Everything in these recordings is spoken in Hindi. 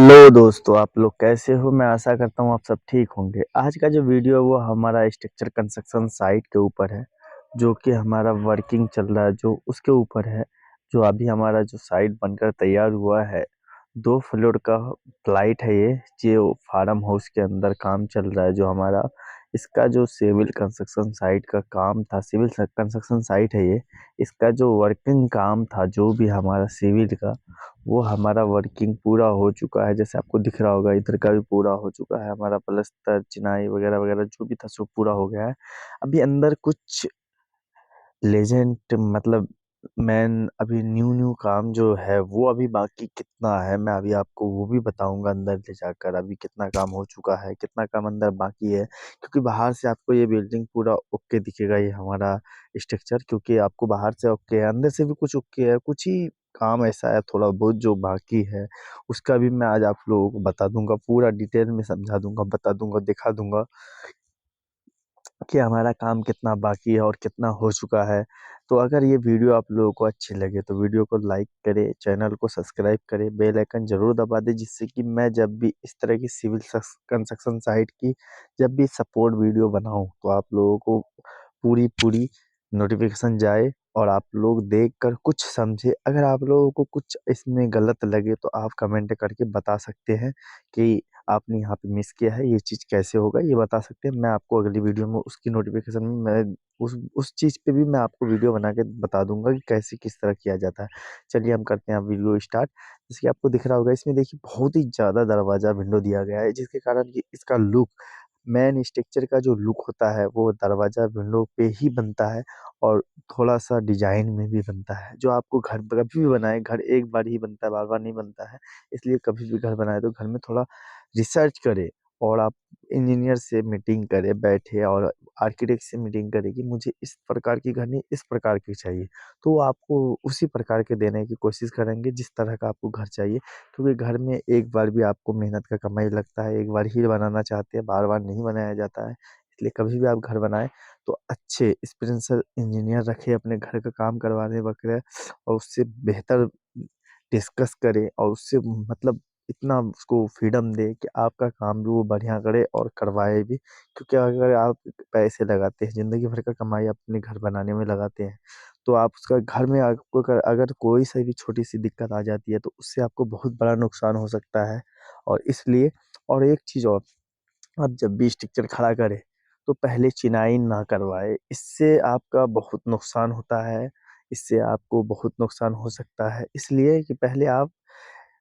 हेलो दोस्तों, आप लोग कैसे हो? मैं आशा करता हूँ आप सब ठीक होंगे। आज का जो वीडियो है वो हमारा स्ट्रक्चर कंस्ट्रक्शन साइट के ऊपर है, जो कि हमारा वर्किंग चल रहा है, जो उसके ऊपर है। जो अभी हमारा जो साइट बनकर तैयार हुआ है, 2 फ्लोर का फ्लाइट है ये, जो फार्म हाउस के अंदर काम चल रहा है। जो हमारा इसका जो सिविल कंस्ट्रक्शन साइट का काम था, सिविल कंस्ट्रक्शन साइट है ये। इसका जो वर्किंग काम था, जो भी हमारा सिविल का, वो हमारा वर्किंग पूरा हो चुका है। जैसे आपको दिख रहा होगा, इधर का भी पूरा हो चुका है। हमारा प्लस्तर, चिनाई वगैरह वगैरह जो भी था सब पूरा हो गया है। अभी अंदर कुछ लेजेंड मतलब मैन अभी न्यू न्यू काम जो है वो अभी बाकी कितना है, मैं अभी आपको वो भी बताऊंगा अंदर ले जाकर अभी कितना काम हो चुका है, कितना काम अंदर बाकी है। क्योंकि बाहर से आपको ये बिल्डिंग पूरा ओके दिखेगा, ये हमारा स्ट्रक्चर, क्योंकि आपको बाहर से ओके है, अंदर से भी कुछ ओके है। कुछ ही काम ऐसा है थोड़ा बहुत जो बाकी है, उसका भी मैं आज आप लोगों को बता दूंगा, पूरा डिटेल में समझा दूंगा, बता दूंगा, दिखा दूंगा कि हमारा काम कितना बाकी है और कितना हो चुका है। तो अगर ये वीडियो आप लोगों को अच्छी लगे तो वीडियो को लाइक करें, चैनल को सब्सक्राइब करें, बेल आइकन ज़रूर दबा दें, जिससे कि मैं जब भी इस तरह की सिविल कंस्ट्रक्शन साइट की जब भी सपोर्ट वीडियो बनाऊं तो आप लोगों को पूरी पूरी नोटिफिकेशन जाए और आप लोग देखकर कुछ समझे। अगर आप लोगों को कुछ इसमें गलत लगे तो आप कमेंट करके बता सकते हैं कि आपने यहाँ पे मिस किया है, ये चीज़ कैसे होगा, ये बता सकते हैं। मैं आपको अगली वीडियो में उसकी नोटिफिकेशन में मैं उस चीज़ पे भी मैं आपको वीडियो बना के बता दूंगा कि कैसे किस तरह किया जाता है। चलिए हम करते हैं अब वीडियो स्टार्ट। जैसे कि आपको दिख रहा होगा, इसमें देखिए बहुत ही ज़्यादा दरवाज़ा विंडो दिया गया है, जिसके कारण कि इसका लुक, मेन स्ट्रक्चर का जो लुक होता है वो दरवाज़ा विंडो पे ही बनता है। और थोड़ा सा डिजाइन में भी बनता है। जो आपको घर कभी भी बनाए, घर एक बार ही बनता है, बार बार नहीं बनता है। इसलिए कभी भी घर बनाए तो घर में थोड़ा रिसर्च करें, और आप इंजीनियर से मीटिंग करें, बैठे और आर्किटेक्ट से मीटिंग करें कि मुझे इस प्रकार की घर नहीं, इस प्रकार की चाहिए। तो वो आपको उसी प्रकार के देने की कोशिश करेंगे जिस तरह का आपको घर चाहिए। क्योंकि घर में एक बार भी आपको मेहनत का कमाई लगता है, एक बार ही बनाना चाहते हैं, बार बार नहीं बनाया जाता है। इसलिए कभी भी आप घर बनाएं तो अच्छे एक्सपीरियंसर इंजीनियर रखें अपने घर का काम करवाने वगैरह, और उससे बेहतर डिस्कस करें और उससे मतलब इतना उसको फ्रीडम दे कि आपका काम भी वो बढ़िया करे और करवाए भी। क्योंकि अगर आप पैसे लगाते हैं, ज़िंदगी भर का कमाई अपने घर बनाने में लगाते हैं, तो आप उसका घर में आपको अगर कोई सी भी छोटी सी दिक्कत आ जाती है तो उससे आपको बहुत बड़ा नुकसान हो सकता है। और इसलिए, और एक चीज़ और, आप जब भी स्ट्रक्चर खड़ा करें तो पहले चिनाई ना करवाए, इससे आपका बहुत नुकसान होता है। इससे आपको बहुत नुकसान हो सकता है, इसलिए कि पहले आप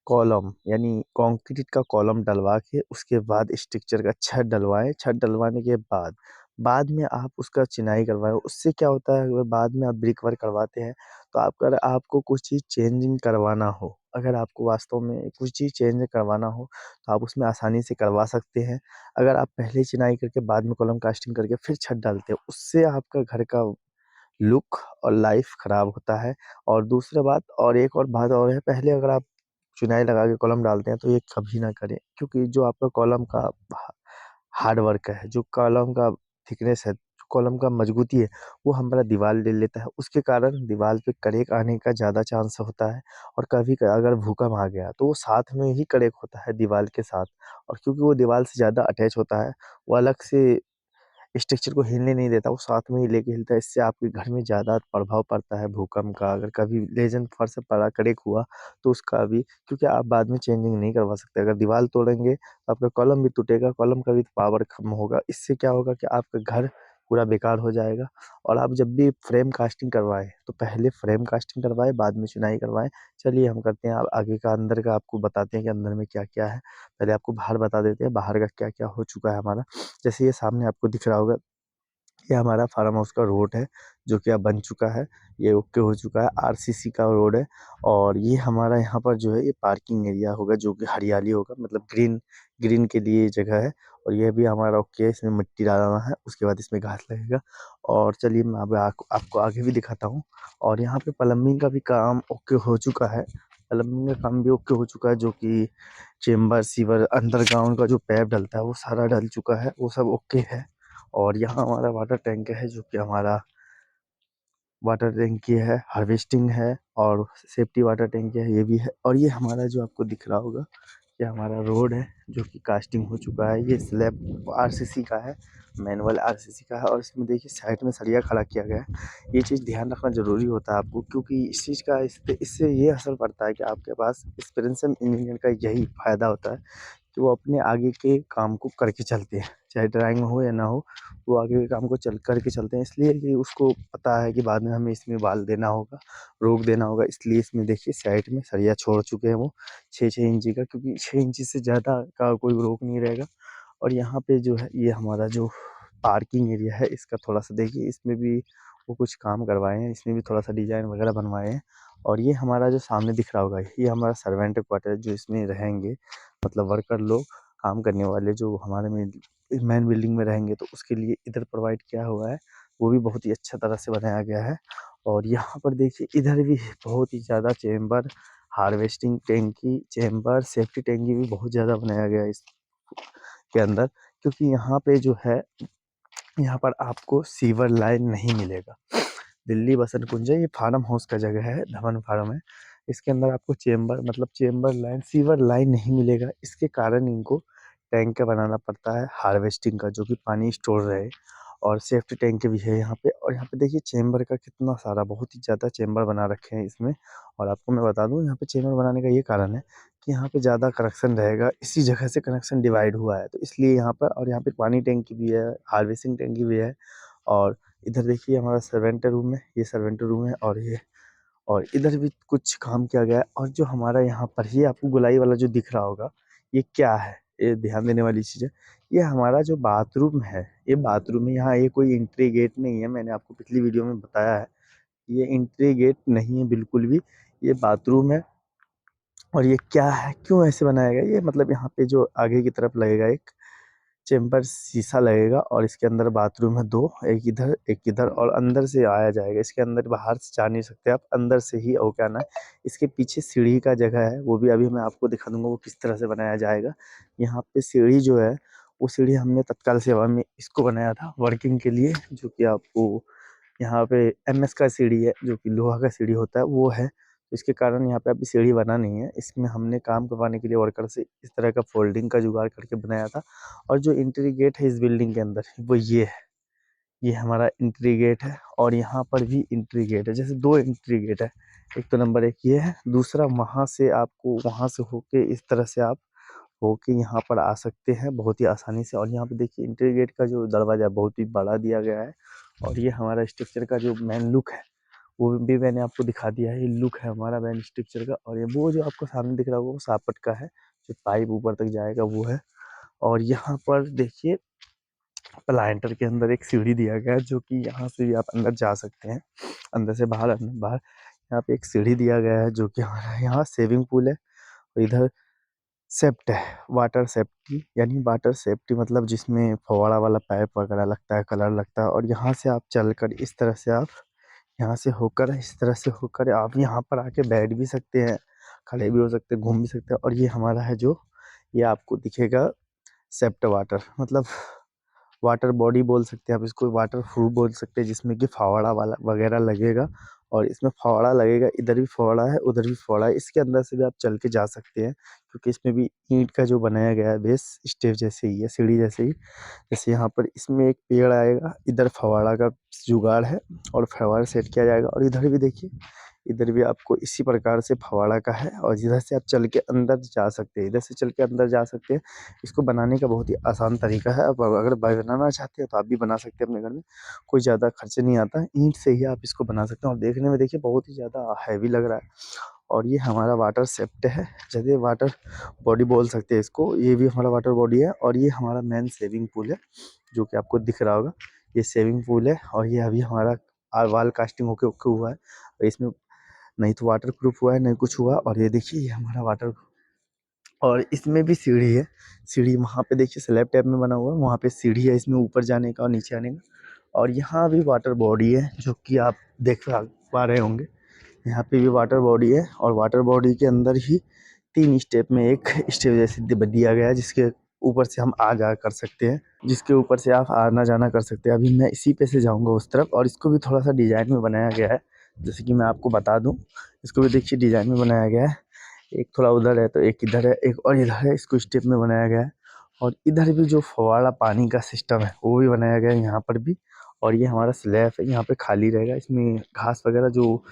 कॉलम यानी कंक्रीट का कॉलम डलवा के उसके बाद स्ट्रक्चर का छत डलवाएं। छत डलवाने के बाद बाद में आप उसका चिनाई करवाएं। उससे क्या होता है, अगर बाद में आप ब्रिक वर्क करवाते हैं तो आप, अगर आपको कुछ चीज़ चेंजिंग करवाना हो, अगर आपको वास्तव में कुछ चीज़ चेंज करवाना हो तो आप उसमें आसानी से करवा सकते हैं। अगर आप पहले चिनाई करके बाद में कॉलम कास्टिंग करके फिर छत डालते हैं, उससे आपका घर का लुक और लाइफ खराब होता है। और दूसरा बात, और एक और बात और है, पहले अगर आप चुनाई लगा के कॉलम डालते हैं तो ये कभी ना करें। क्योंकि जो आपका कॉलम का हार्ड वर्क है, जो कॉलम का थिकनेस है, जो कॉलम का मजबूती है, वो हमारा दीवार ले लेता है। उसके कारण दीवार पे क्रैक आने का ज़्यादा चांस होता है। और कभी अगर भूकंप आ गया तो वो साथ में ही क्रैक होता है दीवार के साथ। और क्योंकि वो दीवार से ज़्यादा अटैच होता है, वो अलग से स्ट्रक्चर को हिलने नहीं देता, वो साथ में ही लेके हिलता है। इससे आपके घर में ज़्यादा प्रभाव पड़ता है भूकंप का। अगर कभी लेजेंड फर्श पड़ा, क्रैक हुआ तो उसका भी, क्योंकि आप बाद में चेंजिंग नहीं करवा सकते। अगर दीवार तोड़ेंगे तो आपका कॉलम भी टूटेगा, कॉलम का भी पावर कम होगा। इससे क्या होगा कि आपका घर पूरा बेकार हो जाएगा। और आप जब भी फ्रेम कास्टिंग करवाएं तो पहले फ्रेम कास्टिंग करवाएं, बाद में चुनाई करवाएं। चलिए हम करते हैं, अब आगे का अंदर का आपको बताते हैं कि अंदर में क्या क्या है। पहले आपको बाहर बता देते हैं बाहर का क्या क्या हो चुका है हमारा। जैसे ये सामने आपको दिख रहा होगा, ये हमारा फार्म हाउस का रोड है, जो कि अब बन चुका है। ये ओके हो चुका है, आरसीसी का रोड है। और ये हमारा यहाँ पर जो है ये पार्किंग एरिया होगा, जो कि हरियाली होगा, मतलब ग्रीन ग्रीन के लिए जगह है। और ये भी हमारा ओके है, इसमें मिट्टी डालना है, उसके बाद इसमें घास लगेगा। और चलिए मैं अब आपको आगे भी दिखाता हूँ। और यहाँ पे प्लम्बिंग का भी काम ओके हो चुका है। प्लम्बिंग का काम भी ओके हो चुका है, जो कि चेम्बर सीवर अंडरग्राउंड का जो पैप डलता है वो सारा डल चुका है, वो सब ओके है। और यहाँ हमारा वाटर टैंक है, जो कि हमारा वाटर टैंकी है, हार्वेस्टिंग है और सेफ्टी वाटर टैंक है, ये भी है। और ये हमारा जो आपको दिख रहा होगा, ये हमारा रोड है जो कि कास्टिंग हो चुका है। ये स्लैब आरसीसी का है, मैनुअल आरसीसी का है। और इसमें देखिए साइड में सरिया खड़ा किया गया है। ये चीज़ ध्यान रखना ज़रूरी होता है आपको, क्योंकि इस चीज़ का इससे ये असर पड़ता है कि आपके पास एक्सपीरियंस इंजीनियर का यही फ़ायदा होता है कि वो अपने आगे के काम को करके चलते हैं, चाहे ड्राइंग में हो या ना हो, वो आगे के काम को करके चलते हैं। इसलिए कि उसको पता है कि बाद में हमें इसमें बाल देना होगा, रोक देना होगा। इसलिए इसमें देखिए साइड में सरिया छोड़ चुके हैं वो 6-6 इंची का, क्योंकि 6 इंची से ज़्यादा का कोई रोक नहीं रहेगा। और यहाँ पे जो है ये हमारा जो पार्किंग एरिया है, इसका थोड़ा-सा देखिए, इसमें भी वो कुछ काम करवाए हैं, इसमें भी थोड़ा-सा डिज़ाइन वगैरह बनवाए हैं। और ये हमारा जो सामने दिख रहा होगा, ये हमारा सर्वेंट क्वार्टर है जो इसमें रहेंगे, मतलब वर्कर लोग, काम करने वाले जो हमारे में मेन बिल्डिंग में रहेंगे, तो उसके लिए इधर प्रोवाइड किया हुआ है। वो भी बहुत ही अच्छा तरह से बनाया गया है। और यहाँ पर देखिए इधर भी बहुत ही ज़्यादा चेंबर, हार्वेस्टिंग टैंकी, चेंबर, सेफ्टी टैंकी भी बहुत ज़्यादा बनाया गया है इसके अंदर, क्योंकि यहाँ पे जो है, यहाँ पर आपको सीवर लाइन नहीं मिलेगा। दिल्ली बसंत कुंज है, ये फार्म हाउस का जगह है, धवन फार्म है। इसके अंदर आपको चेंबर, मतलब चेंबर लाइन, सीवर लाइन नहीं मिलेगा। इसके कारण इनको टैंक का बनाना पड़ता है हार्वेस्टिंग का, जो कि पानी स्टोर रहे। और सेफ्टी टैंक भी है यहाँ पे। और यहाँ पे देखिए चेंबर का कितना सारा, बहुत ही ज़्यादा चेंबर बना रखे हैं इसमें। और आपको मैं बता दूँ, यहाँ पे चेंबर बनाने का ये कारण है कि यहाँ पे ज़्यादा कनेक्शन रहेगा, इसी जगह से कनेक्शन डिवाइड हुआ है, तो इसलिए यहाँ पर। और यहाँ पे पानी टैंकी भी है, हार्वेस्टिंग टैंकी भी है। और इधर देखिए हमारा सर्वेंट रूम है, ये सर्वेंट रूम है। और इधर भी कुछ काम किया गया है। और जो हमारा यहाँ पर, ये आपको गोलाई वाला जो दिख रहा होगा, ये क्या है, ये ध्यान देने वाली चीज़ है। ये हमारा जो बाथरूम है, ये बाथरूम है। यहाँ ये कोई एंट्री गेट नहीं है, मैंने आपको पिछली वीडियो में बताया है। ये एंट्री गेट नहीं है बिल्कुल भी, ये बाथरूम है। और ये क्या है, क्यों ऐसे बनाया गया, ये मतलब यहाँ पे जो आगे की तरफ लगेगा एक चेंबर, शीशा लगेगा। और इसके अंदर बाथरूम है दो, एक इधर एक इधर। और अंदर से आया जाएगा, इसके अंदर बाहर से जा नहीं सकते आप, अंदर से ही। और क्या ना, इसके पीछे सीढ़ी का जगह है, वो भी अभी मैं आपको दिखा दूंगा वो किस तरह से बनाया जाएगा। यहाँ पे सीढ़ी जो है, वो सीढ़ी हमने तत्काल सेवा में इसको बनाया था वर्किंग के लिए, जो कि आपको यहाँ पे एमएस का सीढ़ी है, जो कि लोहा का सीढ़ी होता है, वो है। तो इसके कारण यहाँ पे अभी सीढ़ी बना नहीं है। इसमें हमने काम करवाने के लिए वर्कर से इस तरह का फोल्डिंग का जुगाड़ करके बनाया था। और जो एंट्री गेट है इस बिल्डिंग के अंदर, वो ये है, ये हमारा एंट्री गेट है। और यहाँ पर भी एंट्री गेट है, जैसे दो एंट्री गेट है। एक तो नंबर एक ये है, दूसरा वहाँ से आपको, वहाँ से होके इस तरह से आप होके यहाँ पर आ सकते हैं बहुत ही आसानी से। और यहाँ पे देखिए एंट्री गेट का जो दरवाज़ा बहुत ही बड़ा दिया गया है। और ये हमारा स्ट्रक्चर का जो मेन लुक है, वो भी मैंने आपको दिखा दिया है। ये लुक है हमारा मेन स्ट्रक्चर का। और ये वो जो आपको सामने दिख रहा होगा, वो सापट का है, जो पाइप ऊपर तक जाएगा वो है। और यहाँ पर देखिए प्लांटर के अंदर एक सीढ़ी दिया गया है, जो कि यहाँ से भी आप अंदर जा सकते हैं, अंदर से बाहर, अंदर बाहर। यहाँ पे एक सीढ़ी दिया गया है, जो कि हमारा यहाँ स्विमिंग पूल है। और इधर सेप्ट है, वाटर सेफ्टी, यानी वाटर सेफ्टी मतलब जिसमें फव्वारा वाला पाइप वगैरह लगता है, कलर लगता है। और यहाँ से आप चलकर इस तरह से आप, यहाँ से होकर, इस तरह से होकर आप यहाँ पर आके बैठ भी सकते हैं, खड़े भी हो सकते हैं, घूम भी सकते हैं। और ये हमारा है जो, ये आपको दिखेगा सेप्ट वाटर, मतलब वाटर बॉडी बोल सकते हैं आप इसको, वाटर प्रूफ बोल सकते हैं, जिसमें कि फव्वारा वाला वगैरह लगेगा। और इसमें फव्वारा लगेगा, इधर भी फव्वारा है, उधर भी फव्वारा है। इसके अंदर से भी आप चल के जा सकते हैं, क्योंकि इसमें भी ईंट का जो बनाया गया है बेस, स्टेप जैसे ही है, सीढ़ी जैसे ही। जैसे यहाँ पर इसमें एक पेड़ आएगा, इधर फव्वारा का जुगाड़ है, और फव्वारा सेट किया जाएगा। और इधर भी देखिए, इधर भी आपको इसी प्रकार से फव्वारा का है। और इधर से आप चल के अंदर जा सकते हैं, इधर से चल के अंदर जा सकते हैं। इसको बनाने का बहुत ही आसान तरीका है। अब अगर बनाना चाहते हैं तो आप भी बना सकते हैं अपने घर में, कोई ज़्यादा खर्च नहीं आता है, ईंट से ही आप इसको बना सकते हैं। और देखने में देखिए बहुत ही ज़्यादा हैवी लग रहा है। और ये हमारा वाटर सेप्ट है, जैसे वाटर बॉडी बोल सकते हैं इसको, ये भी हमारा वाटर बॉडी है। और ये हमारा मेन सेविंग पूल है, जो कि आपको दिख रहा होगा, ये सेविंग पूल है। और ये अभी हमारा वाल कास्टिंग होके ओके हुआ है, और इसमें नहीं तो वाटर प्रूफ हुआ है, नहीं कुछ हुआ। और ये देखिए ये हमारा वाटर, और इसमें भी सीढ़ी है, सीढ़ी वहाँ पे देखिए स्लैब टाइप में बना हुआ है, वहाँ पे सीढ़ी है इसमें ऊपर जाने का और नीचे आने का। और यहाँ भी वाटर बॉडी है, जो कि आप देख पा रहे होंगे, यहाँ पे भी वाटर बॉडी है। और वाटर बॉडी के अंदर ही 3 स्टेप में एक स्टेप जैसे दिया गया है, जिसके ऊपर से हम आ जा कर सकते हैं, जिसके ऊपर से आप आना जाना कर सकते हैं। अभी मैं इसी पे से जाऊँगा उस तरफ। और इसको भी थोड़ा सा डिज़ाइन में बनाया गया है, जैसे कि मैं आपको बता दूँ, इसको भी देखिए डिज़ाइन में बनाया गया है। एक थोड़ा उधर है तो एक इधर है, एक और इधर है, इसको स्टेप में बनाया गया है। और इधर भी जो फव्वारा पानी का सिस्टम है वो भी बनाया गया है यहाँ पर भी। और ये हमारा स्लैब है, यहाँ पे खाली रहेगा, इसमें घास वगैरह जो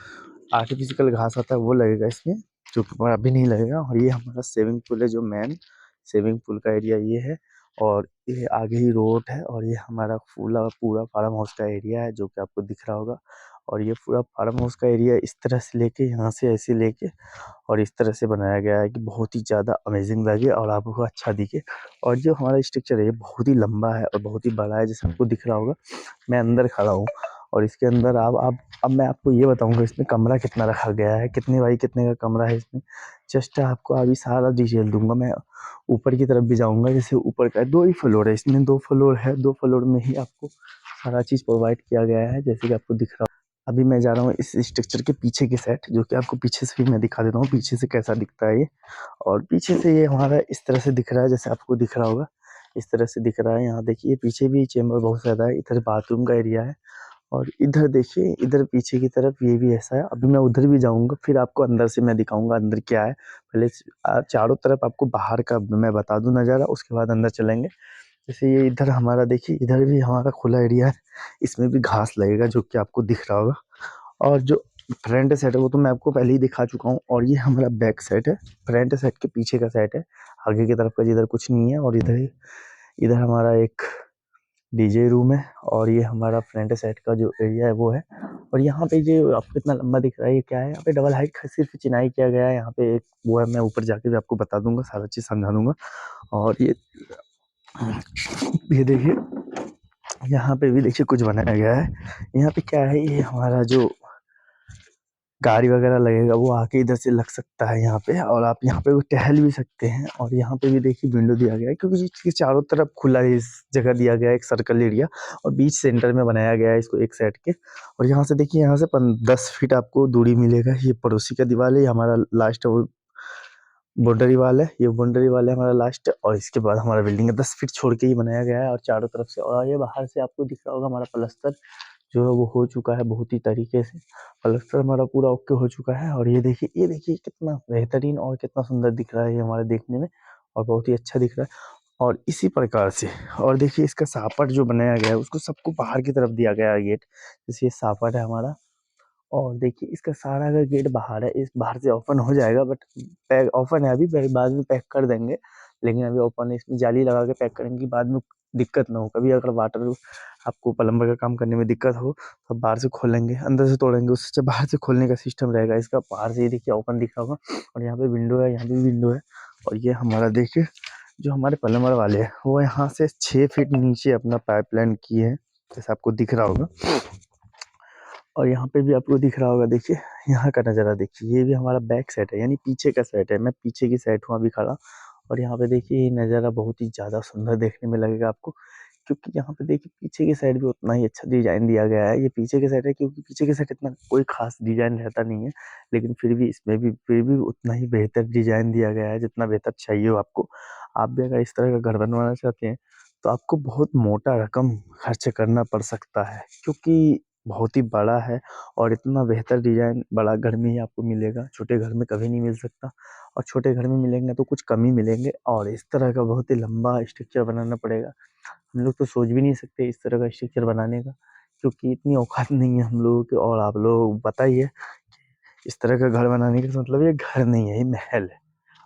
आर्टिफिशियल घास आता है वो लगेगा इसमें, जो कि अभी नहीं लगेगा। और ये हमारा स्विमिंग पूल है, जो मेन स्विमिंग पूल का एरिया ये है। और ये आगे ही रोड है, और ये हमारा पूरा पूरा फार्म हाउस का एरिया है जो कि आपको दिख रहा होगा। और ये पूरा फार्म हाउस का एरिया इस तरह से लेके, यहाँ से ऐसे लेके और इस तरह से बनाया गया है कि बहुत ही ज़्यादा अमेजिंग लगे और आपको अच्छा दिखे। और जो हमारा स्ट्रक्चर है ये बहुत ही लंबा है और बहुत ही बड़ा है, जैसे आपको दिख रहा होगा। मैं अंदर खड़ा हूँ और इसके अंदर आप अब मैं आपको ये बताऊंगा इसमें कमरा कितना रखा गया है, कितने बाई कितने का कमरा है इसमें। जस्ट आपको अभी सारा डिटेल दूंगा मैं। ऊपर की तरफ भी जाऊंगा, जैसे ऊपर का 2 ही फ्लोर है, इसमें 2 फ्लोर है, 2 फ्लोर में ही आपको सारा चीज़ प्रोवाइड किया गया है, जैसे कि आपको दिख रहा हो। अभी मैं जा रहा हूँ इस स्ट्रक्चर के पीछे की साइड, जो कि आपको पीछे से भी मैं दिखा देता हूँ पीछे से कैसा दिखता है ये। और पीछे से ये हमारा इस तरह से दिख रहा है, जैसे आपको दिख रहा होगा इस तरह से दिख रहा है। यहाँ देखिए पीछे भी चेम्बर बहुत ज़्यादा है, इधर बाथरूम का एरिया है। और इधर देखिए, इधर पीछे की तरफ ये भी ऐसा है। अभी मैं उधर भी जाऊंगा, फिर आपको अंदर से मैं दिखाऊंगा अंदर क्या है। पहले चारों तरफ आपको बाहर का मैं बता दूं नज़ारा, उसके बाद अंदर चलेंगे। जैसे ये इधर हमारा देखिए, इधर भी हमारा खुला एरिया है, इसमें भी घास लगेगा जो कि आपको दिख रहा होगा। और जो फ्रंट साइड है वो तो मैं आपको पहले ही दिखा चुका हूँ। और ये हमारा बैक साइड है, फ्रंट साइड के पीछे का साइड है, आगे की तरफ का जिधर कुछ नहीं है। और इधर हमारा एक डीजे रूम है। और ये हमारा फ्रंट साइड का जो एरिया है वो है। और यहाँ पे जो आपको कितना लंबा दिख रहा है ये क्या है, यहाँ पे डबल हाइट का सिर्फ चिनाई किया गया है। यहाँ पे एक वो है, मैं ऊपर जाके भी आपको बता दूंगा, सारा चीज़ समझा दूंगा। और ये देखिए, यहाँ पे भी देखिए कुछ बनाया गया है। यहाँ पे क्या है, ये हमारा जो गाड़ी वगैरह लगेगा वो आके इधर से लग सकता है यहाँ पे। और आप यहाँ पे टहल भी सकते हैं। और यहाँ पे भी देखिए विंडो दिया गया है, क्योंकि इसके चारों तरफ खुला इस जगह दिया गया है, एक सर्कल एरिया। और बीच सेंटर में बनाया गया है इसको एक साइड के। और यहाँ से देखिए, यहाँ से 10 फीट आपको दूरी मिलेगा। ये पड़ोसी का दीवार है, ये हमारा लास्ट बाउंड्री वाल है, ये बाउंड्री वाल है हमारा लास्ट। और इसके बाद हमारा बिल्डिंग है, 10 फीट छोड़ के ही बनाया गया है और चारों तरफ से। और ये बाहर से आपको दिख रहा होगा हमारा प्लस्तर जो है वो हो चुका है, बहुत ही तरीके से प्लस्तर हमारा पूरा ओके हो चुका है। और ये देखिए कितना बेहतरीन और कितना सुंदर दिख रहा है ये हमारे देखने में, और बहुत ही अच्छा दिख रहा है। और इसी प्रकार से, और देखिए इसका सापट जो बनाया गया है उसको सबको बाहर की तरफ दिया गया है गेट, जैसे ये सापट है हमारा। और देखिए इसका सारा अगर गेट बाहर है, इस बाहर से ओपन हो जाएगा, बट पैक ओपन है अभी, बाद में पैक कर देंगे। लेकिन अभी ओपन है, इसमें जाली लगा के पैक करेंगे, बाद में दिक्कत ना हो। कभी अगर वाटर आपको प्लम्बर का काम करने में दिक्कत हो तो बाहर से खोलेंगे, अंदर से तोड़ेंगे, उससे बाहर से खोलने का सिस्टम रहेगा इसका। बाहर से ये देखिए ओपन दिख रहा होगा। और यहाँ पे विंडो है, यहाँ पे भी विंडो है। और ये हमारा देखिए, जो हमारे प्लम्बर वाले हैं वो यहाँ से 6 फीट नीचे अपना पाइपलाइन किए हैं, जैसे आपको दिख रहा होगा। और यहाँ पे भी आपको दिख रहा होगा, देखिए यहाँ का नज़ारा देखिए, ये भी हमारा बैक साइड है, यानी पीछे का साइड है। मैं पीछे की साइड हूँ अभी खड़ा। और यहाँ पे देखिए ये नज़ारा बहुत ही ज़्यादा सुंदर देखने में लगेगा आपको, क्योंकि यहाँ पे देखिए पीछे की साइड भी उतना ही अच्छा डिजाइन दिया गया है। ये पीछे की साइड है क्योंकि पीछे की साइड इतना कोई खास डिजाइन रहता नहीं है, लेकिन फिर भी उतना ही बेहतर डिजाइन दिया गया है जितना बेहतर चाहिए हो आपको। आप भी अगर इस तरह का घर बनवाना चाहते हैं तो आपको बहुत मोटा रकम खर्च करना पड़ सकता है, क्योंकि बहुत ही बड़ा है। और इतना बेहतर डिजाइन बड़ा घर में ही आपको मिलेगा, छोटे घर में कभी नहीं मिल सकता। और छोटे घर में मिलेंगे तो कुछ कम ही मिलेंगे। और इस तरह का बहुत ही लंबा स्ट्रक्चर बनाना पड़ेगा, हम लोग तो सोच भी नहीं सकते इस तरह का स्ट्रक्चर बनाने का, क्योंकि इतनी औकात नहीं है हम लोगों की। और आप लोग बताइए, इस तरह का घर बनाने का मतलब ये घर नहीं है, ये महल है।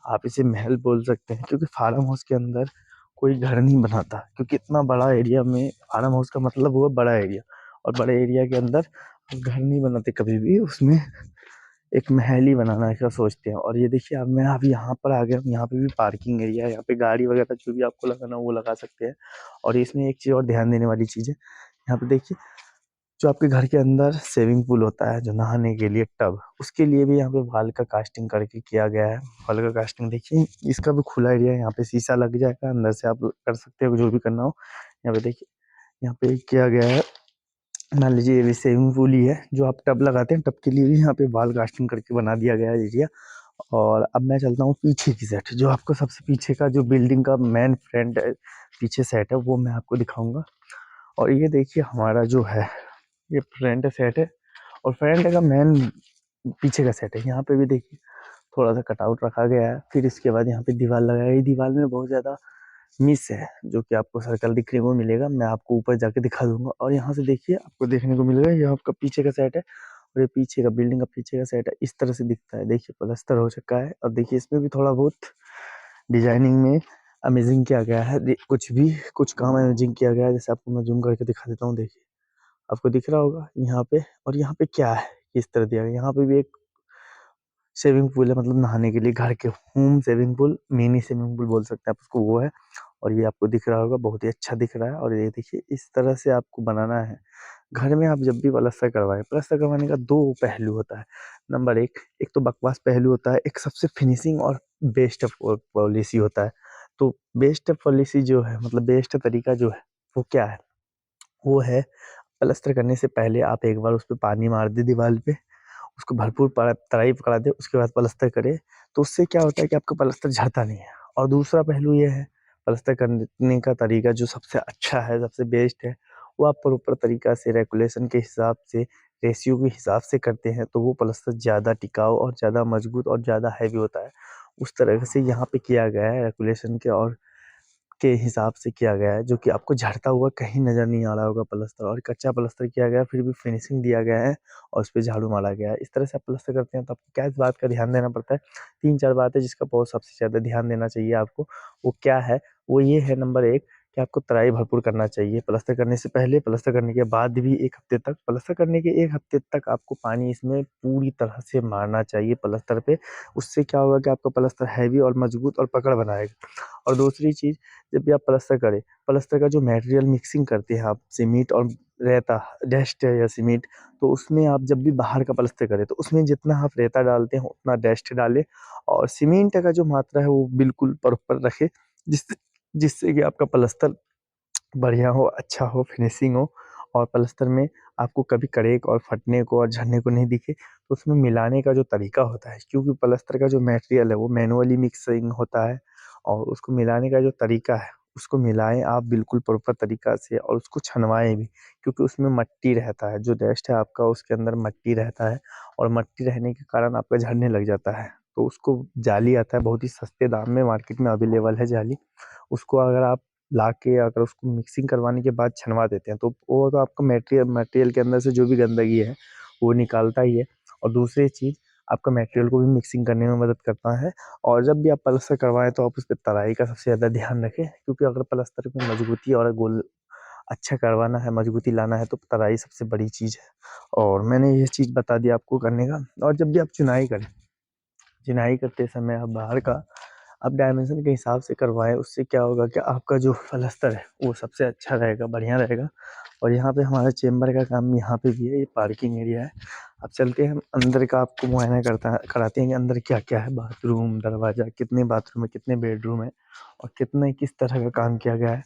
आप इसे महल बोल सकते हैं, क्योंकि फार्म हाउस के अंदर कोई घर नहीं बनाता, क्योंकि इतना बड़ा एरिया में फार्म हाउस का मतलब हुआ बड़ा एरिया। और बड़े एरिया के अंदर घर नहीं बनाते कभी भी, उसमें एक महल ही बनाना का सोचते हैं। और ये देखिए, अब मैं अभी यहाँ पर आ गया हूँ, यहाँ पे भी पार्किंग एरिया है, यहाँ पे गाड़ी वगैरह जो भी आपको लगाना हो वो लगा सकते हैं। और इसमें एक चीज़ और ध्यान देने वाली चीज़ है, यहाँ पे देखिए जो आपके घर के अंदर स्विमिंग पूल होता है, जो नहाने के लिए टब, उसके लिए भी यहाँ पे वॉल का कास्टिंग करके किया गया है। वॉल का कास्टिंग देखिए, इसका भी खुला एरिया है, यहाँ पे शीशा लग जाएगा, अंदर से आप कर सकते हो जो भी करना हो। यहाँ पे देखिए, यहाँ पे किया गया है। मान लीजिए ये भी स्विमिंग पूल ही है, जो आप टब लगाते हैं, टब के लिए भी यहाँ पे वॉल कास्टिंग करके बना दिया गया है एरिया। और अब मैं चलता हूँ पीछे की साइड, जो आपको सबसे पीछे का जो बिल्डिंग का मेन फ्रंट है, पीछे साइड है, वो मैं आपको दिखाऊंगा। और ये देखिए हमारा जो है ये फ्रंट सेट है, और फ्रंट का मेन पीछे का सेट है। यहाँ पे भी देखिए थोड़ा सा कटआउट रखा गया है। फिर इसके बाद यहाँ पे दीवार लगाई गई। दीवार में बहुत ज़्यादा मिस है, जो कि आपको सर्कल दिखने को मिलेगा। मैं आपको ऊपर जाके दिखा दूंगा। और यहाँ से देखिए, आपको देखने को मिलेगा ये आपका पीछे का सेट है, और ये पीछे का बिल्डिंग का पीछे का सेट है। इस तरह से दिखता है। देखिए प्लास्टर हो चुका है, और देखिए इसमें भी थोड़ा बहुत डिजाइनिंग में अमेजिंग किया गया है। कुछ काम अमेजिंग किया गया है। जैसे आपको मैं जूम करके दिखा देता हूँ। देखिए आपको दिख रहा होगा यहाँ पे। और यहाँ पे क्या है, किस तरह दिया गया। यहाँ पे भी एक स्विमिंग पूल है, मतलब नहाने के लिए घर के home swimming pool, mini swimming pool बोल सकते हैं आप उसको, वो है। और ये आपको दिख रहा होगा, बहुत ही अच्छा दिख रहा है। और ये देखिए इस तरह से आपको बनाना है घर में। आप जब भी प्लास्टर करवाएं, प्लास्टर करवाने का दो पहलू होता है। नंबर एक तो बकवास पहलू होता है, एक सबसे फिनिशिंग और बेस्ट पॉलिसी होता है। तो बेस्ट पॉलिसी जो है, मतलब बेस्ट तरीका जो है, वो क्या है, वो है प्लास्टर करने से पहले आप एक बार उस पर पानी मार दे दीवार पे, उसको भरपूर तराई पकड़ा दे, उसके बाद प्लास्टर करे। तो उससे क्या होता है कि आपका प्लास्टर झड़ता नहीं है। और दूसरा पहलू ये है, प्लास्टर करने का तरीका जो सबसे अच्छा है, सबसे बेस्ट है, वो आप प्रॉपर तरीका से रेगुलेशन के हिसाब से, रेशियो के हिसाब से करते हैं, तो वो प्लास्टर ज़्यादा टिकाऊ और ज़्यादा मजबूत और ज़्यादा हैवी होता है। उस तरह से यहाँ पे किया गया है, रेगुलेशन के और के हिसाब से किया गया है, जो कि आपको झड़ता हुआ कहीं नज़र नहीं आ रहा होगा प्लास्टर। और कच्चा प्लास्टर किया गया है, फिर भी फिनिशिंग दिया गया है, और उस पे झाड़ू मारा गया है। इस तरह से आप प्लास्टर करते हैं तो आपको क्या इस बात का ध्यान देना पड़ता है। 3-4 बात है जिसका बहुत सबसे ज़्यादा ध्यान देना चाहिए आपको। वो क्या है, वो ये है, नंबर 1 कि आपको तराई भरपूर करना चाहिए प्लास्टर करने से पहले, प्लास्टर करने के बाद भी 1 हफ्ते तक। प्लास्टर करने के 1 हफ्ते तक आपको पानी इसमें पूरी तरह से मारना चाहिए प्लास्टर पे। उससे क्या होगा कि आपका प्लास्टर हैवी और मजबूत और पकड़ बनाएगा। और दूसरी चीज़, जब भी आप प्लास्टर करें, प्लास्टर का जो मटेरियल मिक्सिंग करते हैं आप, सीमेंट और रेता, डस्ट है या सीमेंट, तो उसमें आप जब भी बाहर का प्लास्टर करें तो उसमें जितना आप रेता डालते हैं उतना डस्ट डालें, और सीमेंट का जो मात्रा है वो बिल्कुल प्रॉपर रखें, जिससे जिससे कि आपका प्लास्टर बढ़िया हो, अच्छा हो, फिनिशिंग हो। और प्लास्टर में आपको कभी कड़ेक और फटने को और झड़ने को नहीं दिखे। तो उसमें मिलाने का जो तरीका होता है, क्योंकि प्लास्टर का जो मटेरियल है वो मैनुअली मिक्सिंग होता है, और उसको मिलाने का जो तरीका है, उसको मिलाएं आप बिल्कुल प्रॉपर तरीका से, और उसको छनवाएं भी, क्योंकि उसमें मट्टी रहता है। जो डस्ट है आपका, उसके अंदर मट्टी रहता है, और मट्टी रहने के कारण आपका झड़ने लग जाता है। तो उसको जाली आता है, बहुत ही सस्ते दाम में मार्केट में अवेलेबल है जाली। उसको अगर आप ला के अगर उसको मिक्सिंग करवाने के बाद छनवा देते हैं, तो वो तो आपका मटेरियल मटेरियल के अंदर से जो भी गंदगी है वो निकालता ही है। और दूसरी चीज़, आपका मटेरियल को भी मिक्सिंग करने में मदद करता है। और जब भी आप प्लास्टर करवाएं तो आप उस पे तराई का सबसे ज़्यादा ध्यान रखें, क्योंकि अगर प्लास्टर में मजबूती और गोल अच्छा करवाना है, मजबूती लाना है, तो तराई सबसे बड़ी चीज़ है। और मैंने ये चीज़ बता दी आपको करने का। और जब भी आप चुनाई करें, चिनाई करते समय आप बाहर का आप डायमेंशन के हिसाब से करवाएं। उससे क्या होगा कि आपका जो प्लास्टर है वो सबसे अच्छा रहेगा, बढ़िया रहेगा। और यहाँ पे हमारा चेम्बर का काम यहाँ पे भी है, ये पार्किंग एरिया है। अब चलते हैं हम अंदर का, आपको मुआयना कराते हैं कि अंदर क्या क्या है, बाथरूम, दरवाज़ा, कितने बाथरूम है, कितने बेडरूम है, और कितने किस तरह का काम किया गया है।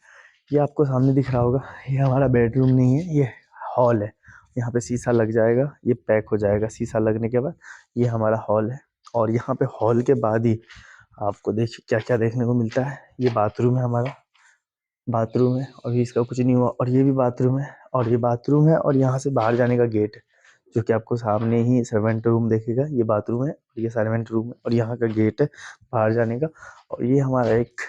ये आपको सामने दिख रहा होगा, ये हमारा बेडरूम नहीं है, ये हॉल है। यहाँ पे शीशा लग जाएगा, ये पैक हो जाएगा शीशा लगने के बाद। ये हमारा हॉल है। और यहाँ पे हॉल के बाद ही आपको देखिए क्या क्या देखने को मिलता है। ये बाथरूम है हमारा, बाथरूम है, अभी इसका कुछ नहीं हुआ। और ये भी बाथरूम है, और ये बाथरूम है, और यहाँ से बाहर जाने का गेट है, जो कि आपको सामने ही सर्वेंट रूम देखेगा। ये बाथरूम है, और ये सर्वेंट रूम है, और यहाँ का गेट है बाहर जाने का। और ये हमारा एक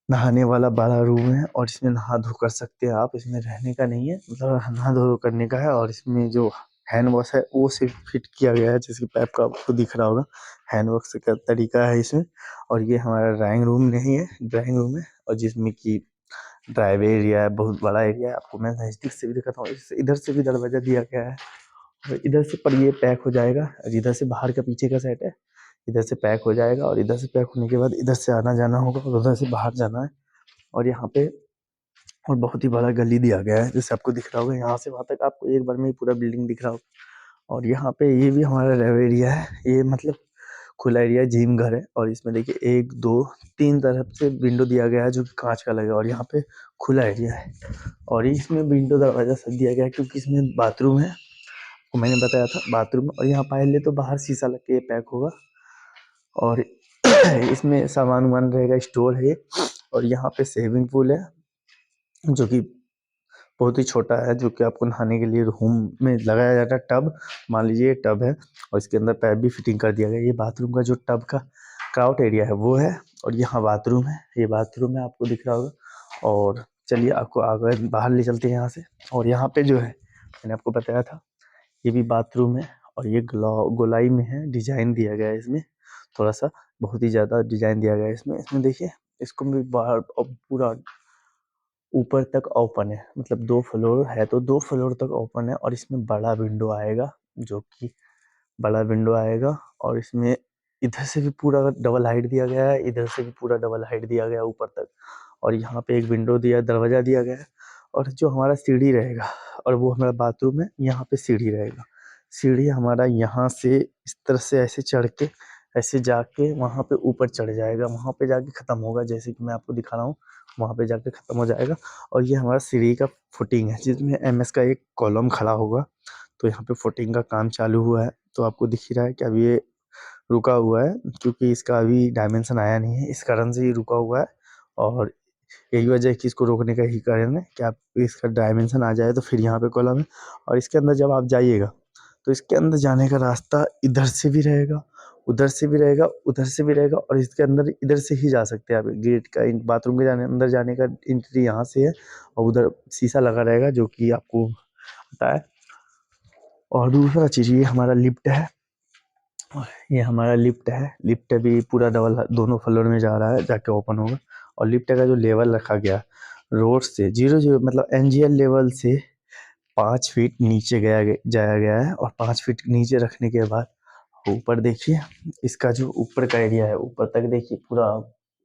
नहाने वाला बड़ा रूम है, और इसमें नहा धो कर सकते हैं आप। इसमें रहने का नहीं है, मतलब नहा धो करने का है। और इसमें जो हैंड वॉश है वो सिर्फ फिट किया गया है, जिसकी पाइप का आपको दिख रहा होगा, हैंड वॉश का तरीका है इसमें। और ये हमारा ड्राइंग रूम नहीं है, ड्राइंग रूम है, और जिसमें कि ड्राइव एरिया है, बहुत बड़ा एरिया है। आपको मैं नज़दीक से भी दिखाता हूँ, इधर से भी दरवाजा दिया गया है, और इधर से पर ये पैक हो जाएगा। और इधर से बाहर का पीछे का सेट है, इधर से पैक हो जाएगा, और इधर से पैक होने के बाद इधर से आना जाना होगा, और उधर से बाहर जाना है। और यहाँ पे और बहुत ही बड़ा गली दिया गया है, जैसे आपको दिख रहा होगा, यहाँ से वहाँ तक आपको एक बार में ही पूरा बिल्डिंग दिख रहा होगा। और यहाँ पे ये भी हमारा रेव एरिया है, ये मतलब खुला एरिया, जिम घर है। और इसमें देखिए 1 2 3 तरफ से विंडो दिया गया है, जो कि कांच का लगा। और यहाँ पे खुला एरिया है, और इसमें विंडो दरवाजा सब दिया गया है, क्योंकि इसमें बाथरूम है, वो मैंने बताया था बाथरूम। और यहाँ पहले तो बाहर शीशा लग के पैक होगा, और इसमें सामान वामान रहेगा, स्टोर है। और यहाँ पे स्विमिंग पूल है, जो कि बहुत ही छोटा है, जो कि आपको नहाने के लिए रूम में लगाया जाता है टब। मान लीजिए ये टब है और इसके अंदर पैप भी फिटिंग कर दिया गया है। ये बाथरूम का जो टब का क्राउट एरिया है वो है, और यहाँ बाथरूम है। ये बाथरूम है, आपको दिख रहा होगा। और चलिए आपको आगे बाहर ले चलते हैं यहाँ से। और यहाँ पे जो है मैंने आपको बताया था, ये भी बाथरूम है और ये गोलाई में है, डिजाइन दिया गया है इसमें थोड़ा सा, बहुत ही ज़्यादा डिजाइन दिया गया है इसमें। इसमें देखिए, इसको भी बाहर पूरा ऊपर तक ओपन है, मतलब 2 फ्लोर है तो 2 फ्लोर तक ओपन है। और इसमें बड़ा विंडो आएगा, जो कि बड़ा विंडो आएगा। और इसमें इधर से भी पूरा डबल हाइट दिया गया है, इधर से भी पूरा डबल हाइट दिया गया है ऊपर तक। और यहाँ पे एक विंडो दिया, दरवाजा दिया गया है। और जो हमारा सीढ़ी रहेगा, और वो हमारा बाथरूम है, यहाँ पे सीढ़ी रहेगा। सीढ़ी हमारा यहाँ से इस तरह से ऐसे चढ़ के, ऐसे जाके वहाँ पे ऊपर चढ़ जाएगा, वहाँ पे जाके ख़त्म होगा, जैसे कि मैं आपको दिखा रहा हूँ, वहाँ पे जाके ख़त्म हो जाएगा। और ये हमारा सीढ़ी का फुटिंग है, जिसमें एमएस का एक कॉलम खड़ा होगा। तो यहाँ पे फुटिंग का काम चालू हुआ है, तो आपको दिख ही रहा है कि अभी ये रुका हुआ है, क्योंकि इसका अभी डायमेंशन आया नहीं है, इस कारण से ये रुका हुआ है। और यही वजह है कि इसको रोकने का ही कारण है कि आप इसका डायमेंशन आ जाए तो फिर यहाँ पे कॉलम है। और इसके अंदर जब आप जाइएगा तो इसके अंदर जाने का रास्ता इधर से भी रहेगा, उधर से भी रहेगा, उधर से भी रहेगा। और इसके अंदर इधर से ही जा सकते हैं आप, गेट का बाथरूम के अंदर जाने का एंट्री यहाँ से है। और उधर शीशा लगा रहेगा, जो कि आपको पता है। और दूसरा चीज़, ये हमारा लिफ्ट है, ये हमारा लिफ्ट है। लिफ्ट भी पूरा डबल दोनों फ्लोर में जा रहा है, जाके ओपन होगा। और लिफ्ट का जो लेवल रखा गया रोड से 0 मतलब एनजीएल लेवल से 5 फीट नीचे जाया गया है। और 5 फीट नीचे रखने के बाद ऊपर देखिए, इसका जो ऊपर का एरिया है, ऊपर तक देखिए पूरा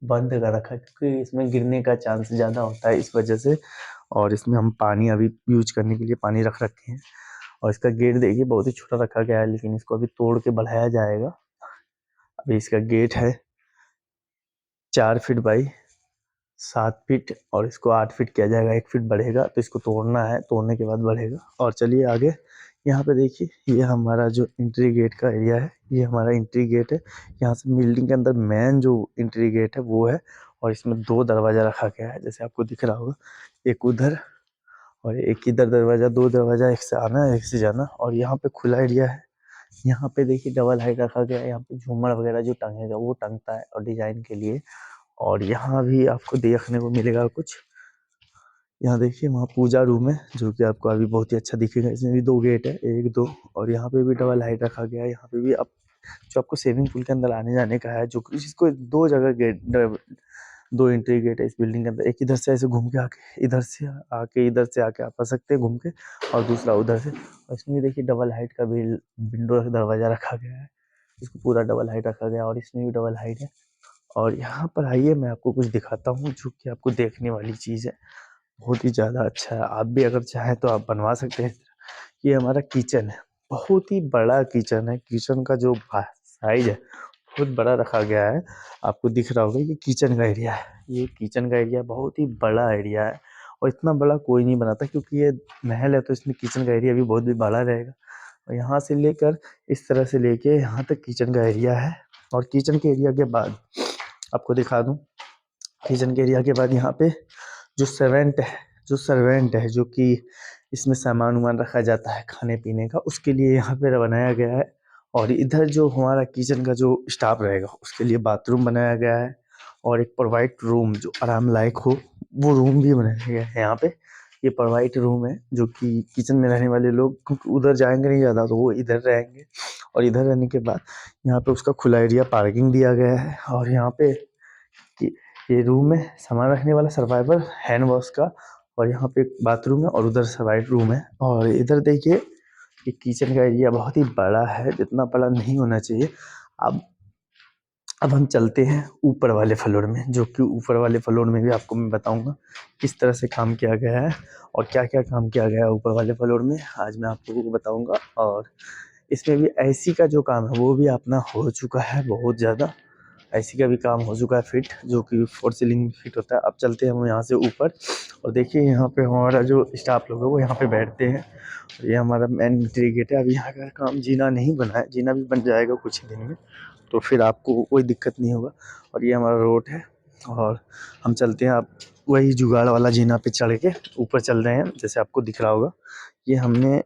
बंद कर रखा है, क्योंकि इसमें गिरने का चांस ज़्यादा होता है इस वजह से। और इसमें हम पानी अभी यूज करने के लिए पानी रख रखे हैं। और इसका गेट देखिए बहुत ही छोटा रखा गया है, लेकिन इसको अभी तोड़ के बढ़ाया जाएगा। अभी इसका गेट है 4 फीट बाई 7 फीट, और इसको 8 फीट किया जाएगा, 1 फीट बढ़ेगा। तो इसको तोड़ना है, तोड़ने के बाद बढ़ेगा। और चलिए आगे, यहाँ पे देखिए, ये हमारा जो एंट्री गेट का एरिया है, ये हमारा एंट्री गेट है। यहाँ से बिल्डिंग के अंदर मेन जो एंट्री गेट है वो है। और इसमें 2 दरवाज़ा रखा गया है, जैसे आपको दिख रहा होगा, एक उधर और एक इधर दरवाज़ा। 2 दरवाज़ा, एक से आना एक से जाना। और यहाँ पे खुला एरिया है। यहाँ पे देखिए डबल हाइट रखा गया है, यहाँ पे झूमर वगैरह जो टंगेगा वो टंगता है और डिजाइन के लिए। और यहाँ भी आपको देखने को मिलेगा कुछ, यहाँ देखिए, वहाँ पूजा रूम है, जो कि आपको अभी बहुत ही अच्छा दिखेगा। इसमें भी 2 गेट है, 1 2। और यहाँ पे भी डबल हाइट रखा गया है। यहाँ पे भी आप जो आपको स्विमिंग पूल के अंदर आने जाने का है, जो कि इसको 2 जगह गेट, 2 एंट्री गेट है इस बिल्डिंग के अंदर। एक इधर से ऐसे घूम के आके, इधर से आके आप आ सकते हैं घूम के, और दूसरा उधर से। और इसमें भी देखिए डबल हाइट का भी विंडो दरवाजा रखा गया है, इसको पूरा डबल हाइट रखा गया है। और इसमें भी डबल हाइट है। और यहाँ पर आइए, मैं आपको कुछ दिखाता हूँ, जो कि आपको देखने वाली चीज़ है, बहुत ही ज़्यादा अच्छा है। आप भी अगर चाहें तो आप बनवा सकते हैं। ये हमारा किचन है, बहुत ही बड़ा किचन है। किचन का जो साइज है बहुत बड़ा रखा गया है। आपको दिख रहा होगा, ये किचन का एरिया है। ये किचन का एरिया बहुत ही बड़ा एरिया है, और इतना बड़ा कोई नहीं बनाता, क्योंकि ये महल है तो इसमें किचन का एरिया भी बहुत भी बड़ा रहेगा। और यहाँ से लेकर इस तरह से लेके यहाँ तक किचन का एरिया है। और किचन के एरिया के बाद आपको दिखा दूँ, किचन के एरिया के बाद यहाँ पे जो सर्वेंट है, जो कि इसमें सामान वामान रखा जाता है खाने पीने का, उसके लिए यहाँ पे बनाया गया है। और इधर जो हमारा किचन का जो स्टाफ रहेगा, उसके लिए बाथरूम बनाया गया है। और एक प्राइवेट रूम जो आराम लायक हो, वो रूम भी बनाया गया है यहाँ पे। ये प्राइवेट रूम है, जो कि किचन में रहने वाले लोग, क्योंकि उधर जाएंगे नहीं ज़्यादा, तो वो इधर रहेंगे। और इधर रहने के बाद यहाँ पे उसका खुला एरिया पार्किंग दिया गया है। और यहाँ पे ये रूम है सामान रखने वाला, सर्वाइवर हैंड वॉश का। और यहाँ पे एक बाथरूम है, और उधर सर्वाइवर रूम है। और इधर देखिए, ये किचन का एरिया बहुत ही बड़ा है, जितना बड़ा नहीं होना चाहिए। अब अब हम चलते हैं ऊपर वाले फ्लोर में, जो कि ऊपर वाले फ्लोर में भी आपको मैं बताऊंगा किस तरह से काम किया गया है, और क्या क्या काम किया गया है ऊपर वाले फ्लोर में, आज मैं आप लोगों को बताऊंगा। और इसमें भी एसी का जो काम है वो भी अपना हो चुका है, बहुत ज़्यादा एसी का भी काम हो चुका है फिट, जो कि 4 सीलिंग फिट होता है। अब चलते हैं हम यहाँ से ऊपर, और देखिए यहाँ पे हमारा जो स्टाफ लोग है वो यहाँ पे बैठते हैं। और ये हमारा मेन एंट्री गेट है। अभी यहाँ का काम जीना नहीं बना है, जीना भी बन जाएगा कुछ ही दिन में, तो फिर आपको कोई दिक्कत नहीं होगा। और ये हमारा रोड है, और हम चलते हैं अब वही जुगाड़ वाला जीना पे चढ़ के ऊपर चल रहे हैं। जैसे आपको दिख रहा होगा, ये हमने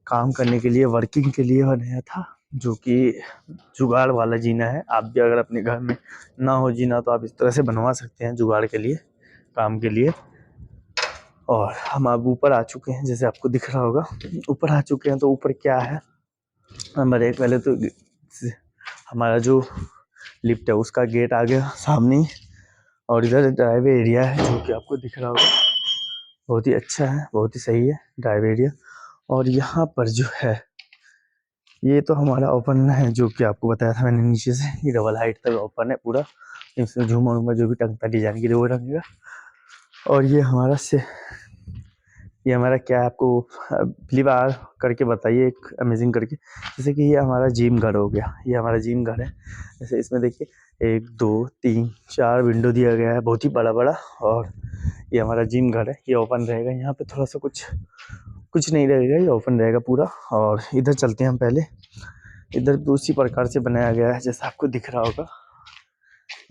काम करने के लिए, वर्किंग के लिए बनाया था, जो कि जुगाड़ वाला जीना है। आप भी अगर अपने घर में ना हो जीना तो आप इस तरह से बनवा सकते हैं जुगाड़ के लिए, काम के लिए। और हम अब ऊपर आ चुके हैं, जैसे आपको दिख रहा होगा ऊपर आ चुके हैं। तो ऊपर क्या है, नंबर एक, पहले तो हमारा जो लिफ्ट है उसका गेट आ गया सामने ही, और इधर ड्राइवे एरिया है जो कि आपको दिख रहा होगा, बहुत ही अच्छा है, बहुत ही सही है ड्राइव एरिया। और यहाँ पर जो है ये तो हमारा ओपन है, जो कि आपको बताया था मैंने नीचे से, ये डबल हाइट तक ओपन है पूरा। इसमें झूमर उमर जो भी टंगता डिजाइन के लिए वो टंगेगा। और ये हमारा क्या है, आपको पहली बार करके बताइए एक अमेजिंग करके। जैसे कि ये हमारा जिम घर हो गया, ये हमारा जिम घर है। जैसे इसमें देखिए 1 2 3 4 विंडो दिया गया है, बहुत ही बड़ा बड़ा। और ये हमारा जिम घर है, ये ओपन रहेगा। यहाँ पे थोड़ा सा कुछ नहीं रहेगा, ये ओपन रहेगा पूरा। और इधर चलते हैं हम पहले। इधर भी उसी प्रकार से बनाया गया है जैसा आपको दिख रहा होगा।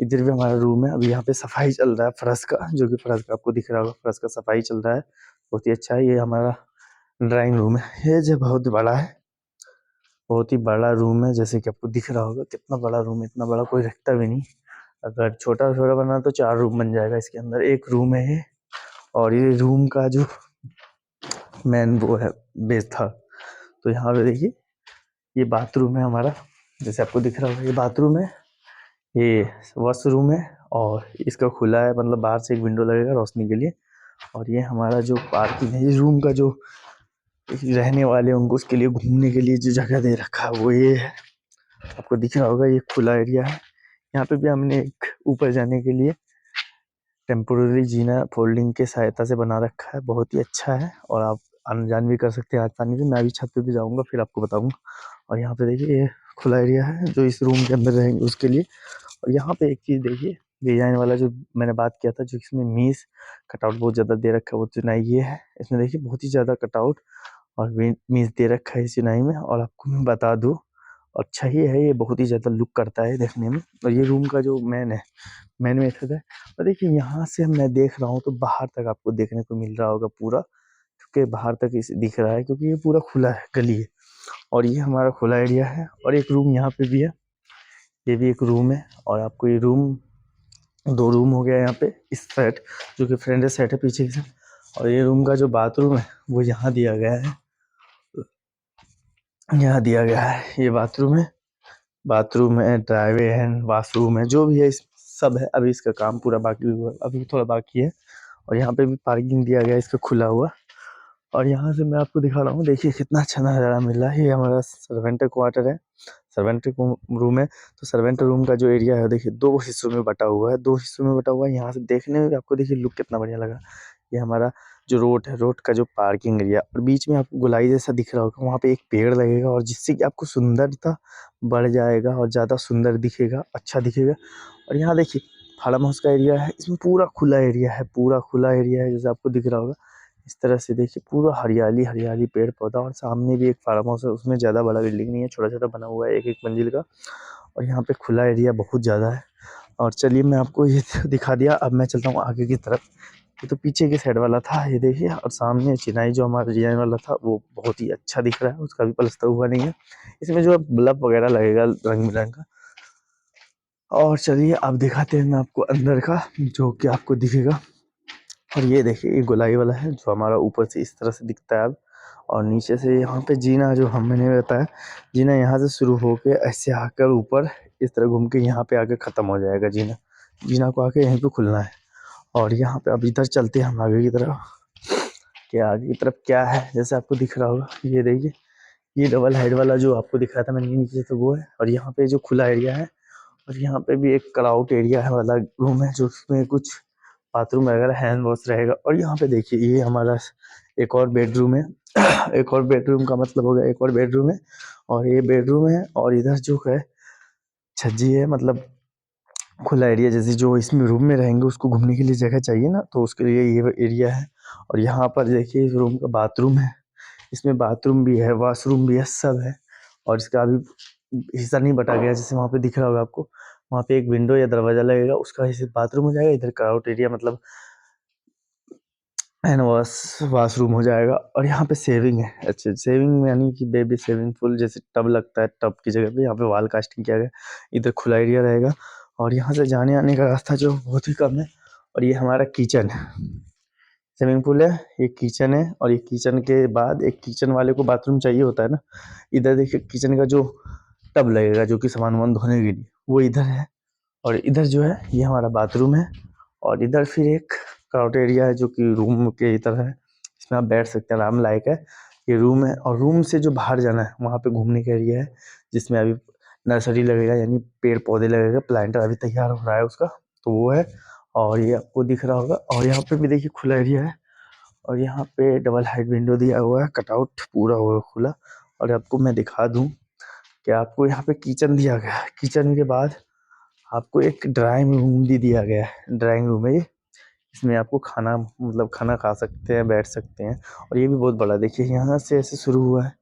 इधर भी हमारा रूम है। अभी यहाँ पे सफाई चल रहा है फर्श का, जो कि फर्श का आपको दिख रहा होगा, फर्श का सफाई चल रहा है, बहुत ही अच्छा है। ये हमारा ड्राइंग रूम है, ये जो बहुत बड़ा है, बहुत ही बड़ा रूम है। जैसे कि आपको दिख रहा होगा कितना बड़ा रूम है, इतना बड़ा कोई रखता भी नहीं। अगर छोटा छोटा बना तो 4 रूम बन जाएगा इसके अंदर, एक रूम है ये। और ये रूम का जो मेन वो है बेस था। तो यहाँ पे देखिए ये बाथरूम है हमारा, जैसे आपको दिख रहा होगा ये बाथरूम है, ये वॉशरूम है। और इसका खुला है, मतलब बाहर से एक विंडो लगेगा रोशनी के लिए। और ये हमारा जो पार्किंग है, ये रूम का जो रहने वाले उनको उसके लिए घूमने के लिए जो जगह दे रखा है वो ये है, आपको दिख रहा होगा, ये खुला एरिया है। यहाँ पे भी हमने एक ऊपर जाने के लिए टेम्पोररी जीना फोल्डिंग के सहायता से बना रखा है, बहुत ही अच्छा है। और आप आने जान भी कर सकते हैं आसानी से। मैं अभी छत पे भी जाऊँगा, फिर आपको बताऊँगा। और यहाँ पे देखिए ये खुला एरिया है जो इस रूम के अंदर रहेंगे उसके लिए। और यहाँ पे एक चीज़ देखिए, डिजाइन वाला जो मैंने बात किया था, जो इसमें मीस कटआउट बहुत ज़्यादा दे रखा है, वो चुनाई ये है। इसमें देखिए बहुत ही ज़्यादा कटआउट और मीस दे रखा है इस चुनाई में। और आपको मैं बता दूँ, अच्छा ही है ये, बहुत ही ज़्यादा लुक करता है देखने में। और ये रूम का जो मेन मेथड है। और देखिए यहाँ से मैं देख रहा हूँ तो बाहर तक आपको देखने को मिल रहा होगा पूरा, क्योंकि बाहर तक इसे दिख रहा है, क्योंकि ये पूरा खुला है, गली है। और ये हमारा खुला एरिया है। और एक रूम यहाँ पे भी है, ये भी एक रूम है। और आपको ये रूम, 2 रूम हो गया यहाँ पे इस साइड, जो कि फ्रंट साइड है पीछे की साइड। और ये रूम का जो बाथरूम है वो यहाँ दिया गया है, यहाँ दिया गया है, ये बाथरूम है, ड्राइवे है, वाशरूम है, जो भी है इस सब है। अभी इसका काम पूरा बाकी हुआ, अभी थोड़ा बाकी है। और यहाँ पे भी पार्किंग दिया गया है इसका खुला हुआ। और यहाँ से मैं आपको दिखा रहा हूँ, देखिए कितना अच्छा नज़ारा मिल रहा है। ये हमारा सर्वेंट क्वार्टर है, सर्वेंट रूम है। तो सर्वेंट रूम का जो एरिया है देखिए 2 हिस्सों में बटा हुआ है, 2 हिस्सों में बटा हुआ है। यहाँ से देखने में भी आपको देखिए लुक कितना बढ़िया लगा। ये हमारा जो रोड है, रोड का जो पार्किंग एरिया, और बीच में आपको गोलाई जैसा दिख रहा होगा, वहाँ पे एक पेड़ लगेगा, और जिससे कि आपको सुंदरता बढ़ जाएगा और ज़्यादा सुंदर दिखेगा, अच्छा दिखेगा। और यहाँ देखिए फार्म हाउस का एरिया है, इसमें पूरा खुला एरिया है, पूरा खुला एरिया है, जैसे आपको दिख रहा होगा। इस तरह से देखिए पूरा हरियाली हरियाली, पेड़ पौधा। और सामने भी एक फार्म हाउस है, उसमें ज़्यादा बड़ा बिल्डिंग नहीं है, छोटा छोटा बना हुआ है, एक एक मंजिल का। और यहाँ पे खुला एरिया बहुत ज़्यादा है। और चलिए मैं आपको ये दिखा दिया, अब मैं चलता हूँ आगे की तरफ। ये तो पीछे की साइड वाला था, ये देखिए। और सामने चिनाई जो हमारा डिजाइन वाला था वो बहुत ही अच्छा दिख रहा है, उसका भी प्लस्तर हुआ नहीं है। इसमें जो बल्ब वगैरह लगेगा रंग बिरंग का। और चलिए अब दिखाते हैं मैं आपको अंदर का, जो कि आपको दिखेगा। और ये देखिए ये गोलाई वाला है, जो हमारा ऊपर से इस तरह से दिखता है अब। और नीचे से यहाँ पे जीना, जो हमने बताया, जीना यहाँ से शुरू होके ऐसे आकर ऊपर इस तरह घूम के यहाँ पे आके ख़त्म हो जाएगा जीना। जीना को आके यहीं पे खुलना है। और यहाँ पे अब इधर चलते हैं हम आगे की तरफ, कि आगे की तरफ क्या है। जैसे आपको दिख रहा होगा, ये देखिए ये डबल हाइट वाला जो आपको दिख रहा था मैंने नीचे, तो वो है। और यहाँ पे जो खुला एरिया है, और यहाँ पे भी एक क्राउड एरिया है वाला रूम है, जो उसमें कुछ बाथरूम वगैरह हैंड वॉश रहेगा। और यहाँ पे देखिए ये हमारा एक और बेडरूम है। एक और बेडरूम का मतलब हो गया एक और बेडरूम है। और ये बेडरूम है, और इधर जो है छज्जी है, मतलब खुला एरिया। जैसे जो इसमें रूम में रहेंगे उसको घूमने के लिए जगह चाहिए ना, तो उसके लिए ये एरिया है। और यहाँ पर देखिए इस रूम का बाथरूम है, इसमें बाथरूम भी है, वॉशरूम भी है, सब है। और इसका अभी हिस्सा नहीं बटा गया, जैसे वहाँ पे दिख रहा होगा आपको, वहाँ पे एक विंडो या दरवाजा लगेगा, उसका हिस्सा बाथरूम हो जाएगा। इधर क्राउड एरिया, मतलब हैंड वॉशरूम हो जाएगा। और यहाँ पे सेविंग है, अच्छा सेविंग यानी कि बेबी सेविंग पूल, जैसे टब लगता है, टब की जगह पे यहाँ पे वॉल कास्टिंग किया गया। इधर खुला एरिया रहेगा और यहाँ से जाने आने का रास्ता जो बहुत ही कम है। और ये हमारा किचन है, स्विमिंग पूल है, ये किचन है। और ये किचन के बाद एक किचन वाले को बाथरूम चाहिए होता है ना, इधर देखिए किचन का जो टब लगेगा जो कि सामान वामान धोने के लिए, वो इधर है। और इधर जो है ये हमारा बाथरूम है। और इधर फिर एक क्राउड एरिया है जो कि रूम के तरह है, इसमें आप बैठ सकते हैं, आराम लायक है। ये रूम है और रूम से जो बाहर जाना है वहाँ पे घूमने का एरिया है, जिसमें अभी नर्सरी लगेगा, यानी पेड़ पौधे लगेगा, प्लांटर अभी तैयार हो रहा है उसका, तो वो है। और ये आपको दिख रहा होगा। और यहाँ पे भी देखिए खुला एरिया है। और यहाँ पे डबल हाइट विंडो दिया हुआ है, कटआउट पूरा हुआ खुला। और आपको मैं दिखा दूँ कि आपको यहाँ पे किचन दिया गया है, किचन के बाद आपको एक ड्राइंग रूम भी दिया गया है। ड्राइंग रूम है ये, इसमें आपको खाना मतलब खाना खा सकते हैं, बैठ सकते हैं। और ये भी बहुत बड़ा, देखिए यहाँ से ऐसे शुरू हुआ है,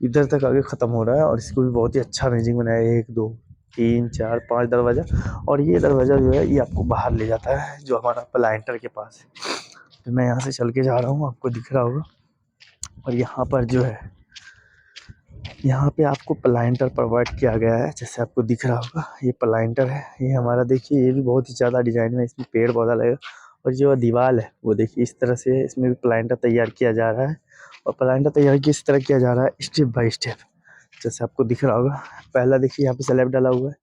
इधर तक आगे ख़त्म हो रहा है। और इसको भी बहुत ही अच्छा अमेजिंग बनाया है, 1 2 3 4 5 दरवाज़ा। और ये दरवाज़ा जो है ये आपको बाहर ले जाता है, जो हमारा प्लांटर के पास है। तो मैं यहाँ से चल के जा रहा हूँ, आपको दिख रहा होगा। और यहाँ पर जो है, यहाँ पे आपको प्लांटर प्रोवाइड किया गया है, जैसे आपको दिख रहा होगा ये प्लांटर है। ये हमारा देखिए, ये भी बहुत ही ज़्यादा डिजाइन में इसमें पेड़ पौधा लगेगा। और जो दीवार है वो देखिए इस तरह से, इसमें भी प्लांटर तैयार किया जा रहा है। और प्लांटर तैयार किस तरह किया जा रहा है, स्टेप बाय स्टेप, जैसे आपको दिख रहा होगा। पहला देखिए यहाँ पे स्लैब डाला हुआ है,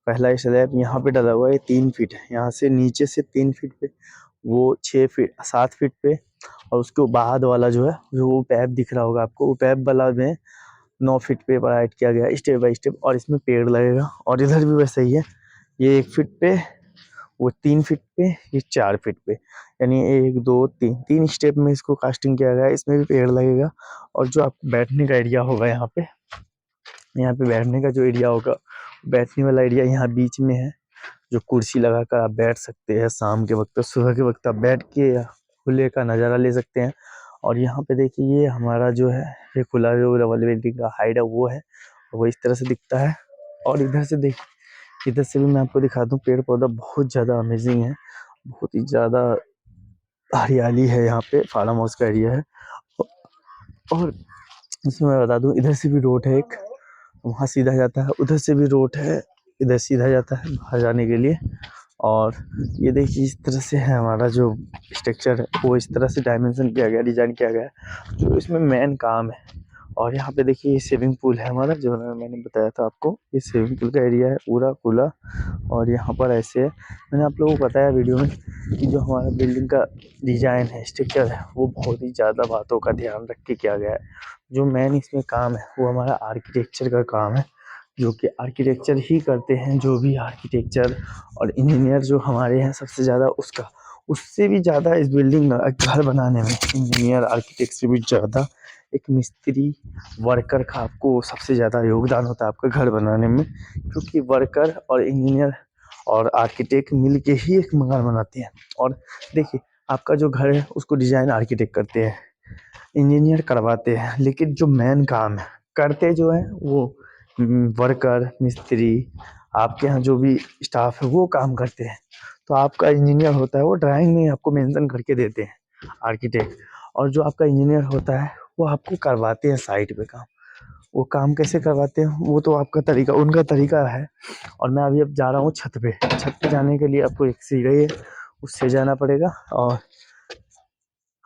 पहला स्लैब यहाँ पे डाला हुआ है, 3 फीट है, यहाँ से नीचे से 3 फीट पे, वो 6 फीट 7 फीट पे। और उसके बाद वाला जो है, जो वो पैप दिख रहा होगा आपको, वो पैप वाला में 9 फीट पे प्रोवाइड किया गया है, स्टेप बाय स्टेप। और इसमें पेड़ लगेगा। और इधर भी वैसा ही है, ये 1 फीट पे, वो 3 फीट पे, ये 4 फीट पे, यानी 1 2 3 स्टेप में इसको कास्टिंग किया गया है। इसमें भी पेड़ लगेगा। और जो आप बैठने का एरिया होगा यहाँ पे बैठने का जो एरिया होगा, बैठने वाला एरिया यहाँ बीच में है, जो कुर्सी लगाकर आप बैठ सकते हैं। शाम के वक्त, सुबह के वक्त आप बैठ के खुले का नज़ारा ले सकते हैं। और यहाँ पे देखिए ये हमारा जो है, ये खुला जो डबल बिल्डिंग का हाइट है वो है, वो इस तरह से दिखता है। और इधर से देखिए, इधर से भी मैं आपको दिखा दूँ, पेड़ पौधा बहुत ज़्यादा अमेजिंग है, बहुत ही ज़्यादा हरियाली है यहाँ पे, फार्म हाउस का एरिया है। और इसमें मैं बता दूँ, इधर से भी रोड है एक, वहाँ सीधा जाता है, उधर से भी रोड है, इधर सीधा जाता है बाहर जाने के लिए। और ये देखिए इस तरह से है हमारा जो स्ट्रक्चर है, वो इस तरह से डायमेंशन किया गया, डिजाइन किया गया है, जो इसमें मेन काम है। और यहाँ पे देखिए ये स्विमिंग पूल है हमारा, जो मैंने बताया था आपको, ये स्विमिंग पूल का एरिया है पूरा खुला। और यहाँ पर ऐसे है, मैंने आप लोगों को बताया वीडियो में कि जो हमारा बिल्डिंग का डिजाइन है, स्ट्रक्चर है, वो बहुत ही ज़्यादा बातों का ध्यान रख के किया गया है। जो मेन इसमें काम है वो हमारा आर्किटेक्चर का काम है, जो कि आर्किटेक्चर ही करते हैं, जो भी आर्किटेक्चर और इंजीनियर जो हमारे हैं सबसे ज़्यादा, उसका उससे भी ज़्यादा इस बिल्डिंग में घर बनाने में इंजीनियर आर्किटेक्ट से भी ज़्यादा एक मिस्त्री वर्कर का आपको सबसे ज़्यादा योगदान होता है आपका घर बनाने में। क्योंकि वर्कर और इंजीनियर और आर्किटेक्ट मिल के ही एक मकान बनाते हैं। और देखिए आपका जो घर है उसको डिज़ाइन आर्किटेक्ट करते हैं, इंजीनियर करवाते हैं, लेकिन जो मेन काम है करते जो है वो वर्कर मिस्त्री, आपके यहाँ जो भी स्टाफ है वो काम करते हैं। तो आपका इंजीनियर होता है वो ड्राइंग में आपको मेंशन करके देते हैं आर्किटेक्ट। और जो आपका इंजीनियर होता है वो आपको करवाते हैं साइट पे काम। वो काम कैसे करवाते हैं वो तो आपका तरीका, उनका तरीका है। और मैं अभी अब जा रहा हूँ छत पे, छत पे जाने के लिए आपको एक सीढ़ी है, उससे जाना पड़ेगा। और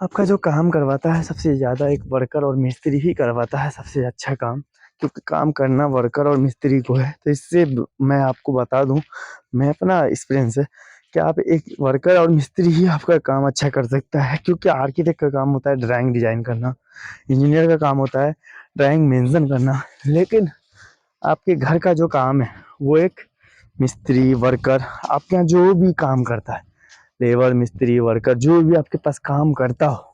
आपका जो काम करवाता है सबसे ज़्यादा एक वर्कर और मिस्त्री ही करवाता है सबसे अच्छा काम, क्योंकि काम करना वर्कर और मिस्त्री को है। तो इससे मैं आपको बता दूं, मैं अपना एक्सपीरियंस है कि आप एक वर्कर और मिस्त्री ही आपका काम अच्छा कर सकता है। क्योंकि आर्किटेक्ट का काम होता है ड्राइंग डिजाइन करना, इंजीनियर का काम होता है ड्राइंग मेंशन करना, लेकिन आपके घर का जो काम है वो एक मिस्त्री वर्कर, आपके यहाँ जो भी काम करता है, लेबर मिस्त्री वर्कर, जो भी आपके पास काम करता हो,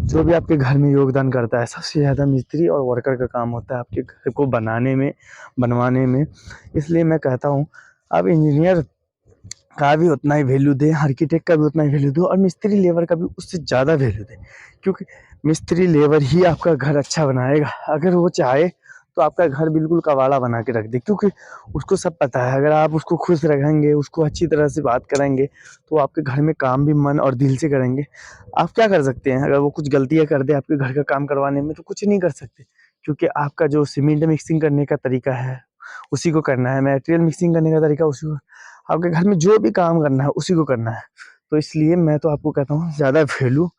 जो भी आपके घर में योगदान करता है, सबसे ज़्यादा मिस्त्री और वर्कर का काम होता है आपके घर को बनाने में, बनवाने में। इसलिए मैं कहता हूँ आप इंजीनियर का भी उतना ही वैल्यू दें, आर्किटेक्ट का भी उतना ही वैल्यू दो, और मिस्त्री लेबर का भी उससे ज़्यादा वैल्यू दें। क्योंकि मिस्त्री लेबर ही आपका घर अच्छा बनाएगा। अगर वो चाहे तो आपका घर बिल्कुल कबाड़ा बना के रख दे, क्योंकि उसको सब पता है अगर आप उसको खुश रखेंगे, उसको अच्छी तरह से बात करेंगे, तो आपके घर में काम भी मन और दिल से करेंगे। आप क्या कर सकते हैं, अगर वो कुछ गलतियाँ कर दे आपके घर का काम करवाने में तो कुछ नहीं कर सकते, क्योंकि आपका जो सीमेंट मिक्सिंग करने का तरीका है उसी को करना है, मटेरियल मिक्सिंग करने का तरीका उसी को, आपके घर में जो भी काम करना है उसी को करना है। तो इसलिए मैं तो आपको कहता हूँ ज़्यादा वैल्यू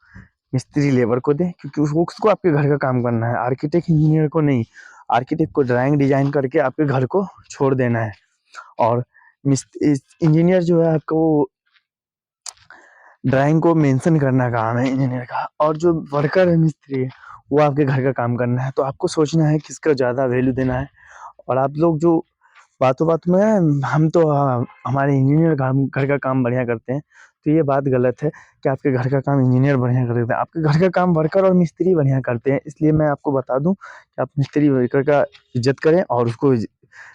मिस्त्री लेबर को दें, क्योंकि उसको आपके घर का काम करना है, आर्किटेक्ट इंजीनियर को नहीं। आर्किटेक्ट को ड्राइंग डिजाइन करके आपके घर को छोड़ देना है, और इंजीनियर जो है आपको वो ड्राइंग को मेंशन करना काम है इंजीनियर का, और जो वर्कर है मिस्त्री है वो आपके घर का काम करना है। तो आपको सोचना है किसका ज़्यादा वैल्यू देना है। और आप लोग जो बातों बात में हम तो हमारे इंजीनियर घर का काम बढ़िया करते हैं, तो ये बात गलत है कि आपके घर का काम इंजीनियर बढ़िया कर देते हैं। आपके घर का काम वर्कर और मिस्त्री बढ़िया करते हैं। इसलिए मैं आपको बता दूं कि आप मिस्त्री वर्कर का इज्जत करें और उसको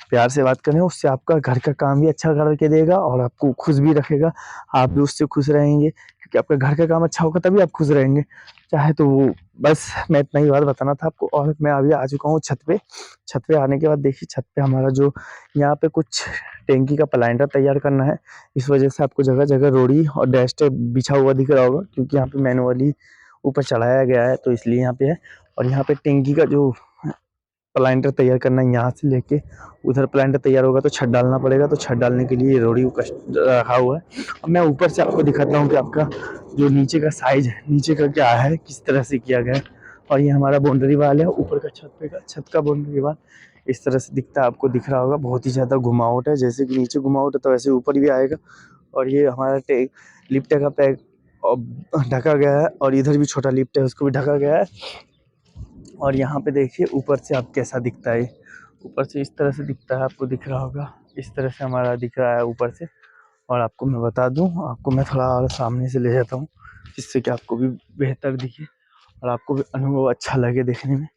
प्यार से बात करें, उससे आपका घर का काम भी अच्छा करके देगा और आपको खुश भी रखेगा, आप भी उससे खुश रहेंगे, क्योंकि आपका घर का काम अच्छा होगा तभी आप खुश रहेंगे। चाहे तो वो, बस मैं इतना ही बात बताना था आपको। और मैं अभी आ चुका हूँ छत पे। छत पे आने के बाद देखिए छत पे हमारा जो यहाँ पे कुछ टैंकी का प्लांटर तैयार करना है, इस वजह से आपको जगह जगह रोड़ी और डैश बिछा हुआ दिख रहा होगा, क्योंकि यहाँ पे मैनुअली ऊपर चढ़ाया गया है, तो इसलिए यहाँ पे है। और यहाँ पे टैंकी का जो प्लांटर तैयार करना है, यहाँ से लेके उधर प्लांटर तैयार होगा तो छत डालना पड़ेगा, तो छत डालने के लिए रोड़ी रखा हुआ है। अब मैं ऊपर से आपको दिखाता हूँ कि आपका जो नीचे का साइज है, नीचे का क्या है, किस तरह से किया गया है। और ये हमारा बाउंड्री वाल है, ऊपर का छत पे का छत का बाउंड्री वाल इस तरह से दिखता है, आपको दिख रहा होगा। बहुत ही ज़्यादा घुमावट है, जैसे कि नीचे घुमावट है तो वैसे ऊपर भी आएगा। और ये हमारा लिफ्ट का पैक ढका गया है, और इधर भी छोटा लिफ्ट है उसको भी ढका गया है। और यहाँ पे देखिए ऊपर से आप कैसा दिखता है, ऊपर से इस तरह से दिखता है, आपको दिख रहा होगा, इस तरह से हमारा दिख रहा है ऊपर से। और आपको मैं बता दूं, आपको मैं थोड़ा और सामने से ले जाता हूँ, जिससे कि आपको भी बेहतर दिखे और आपको भी अनुभव अच्छा लगे देखने में।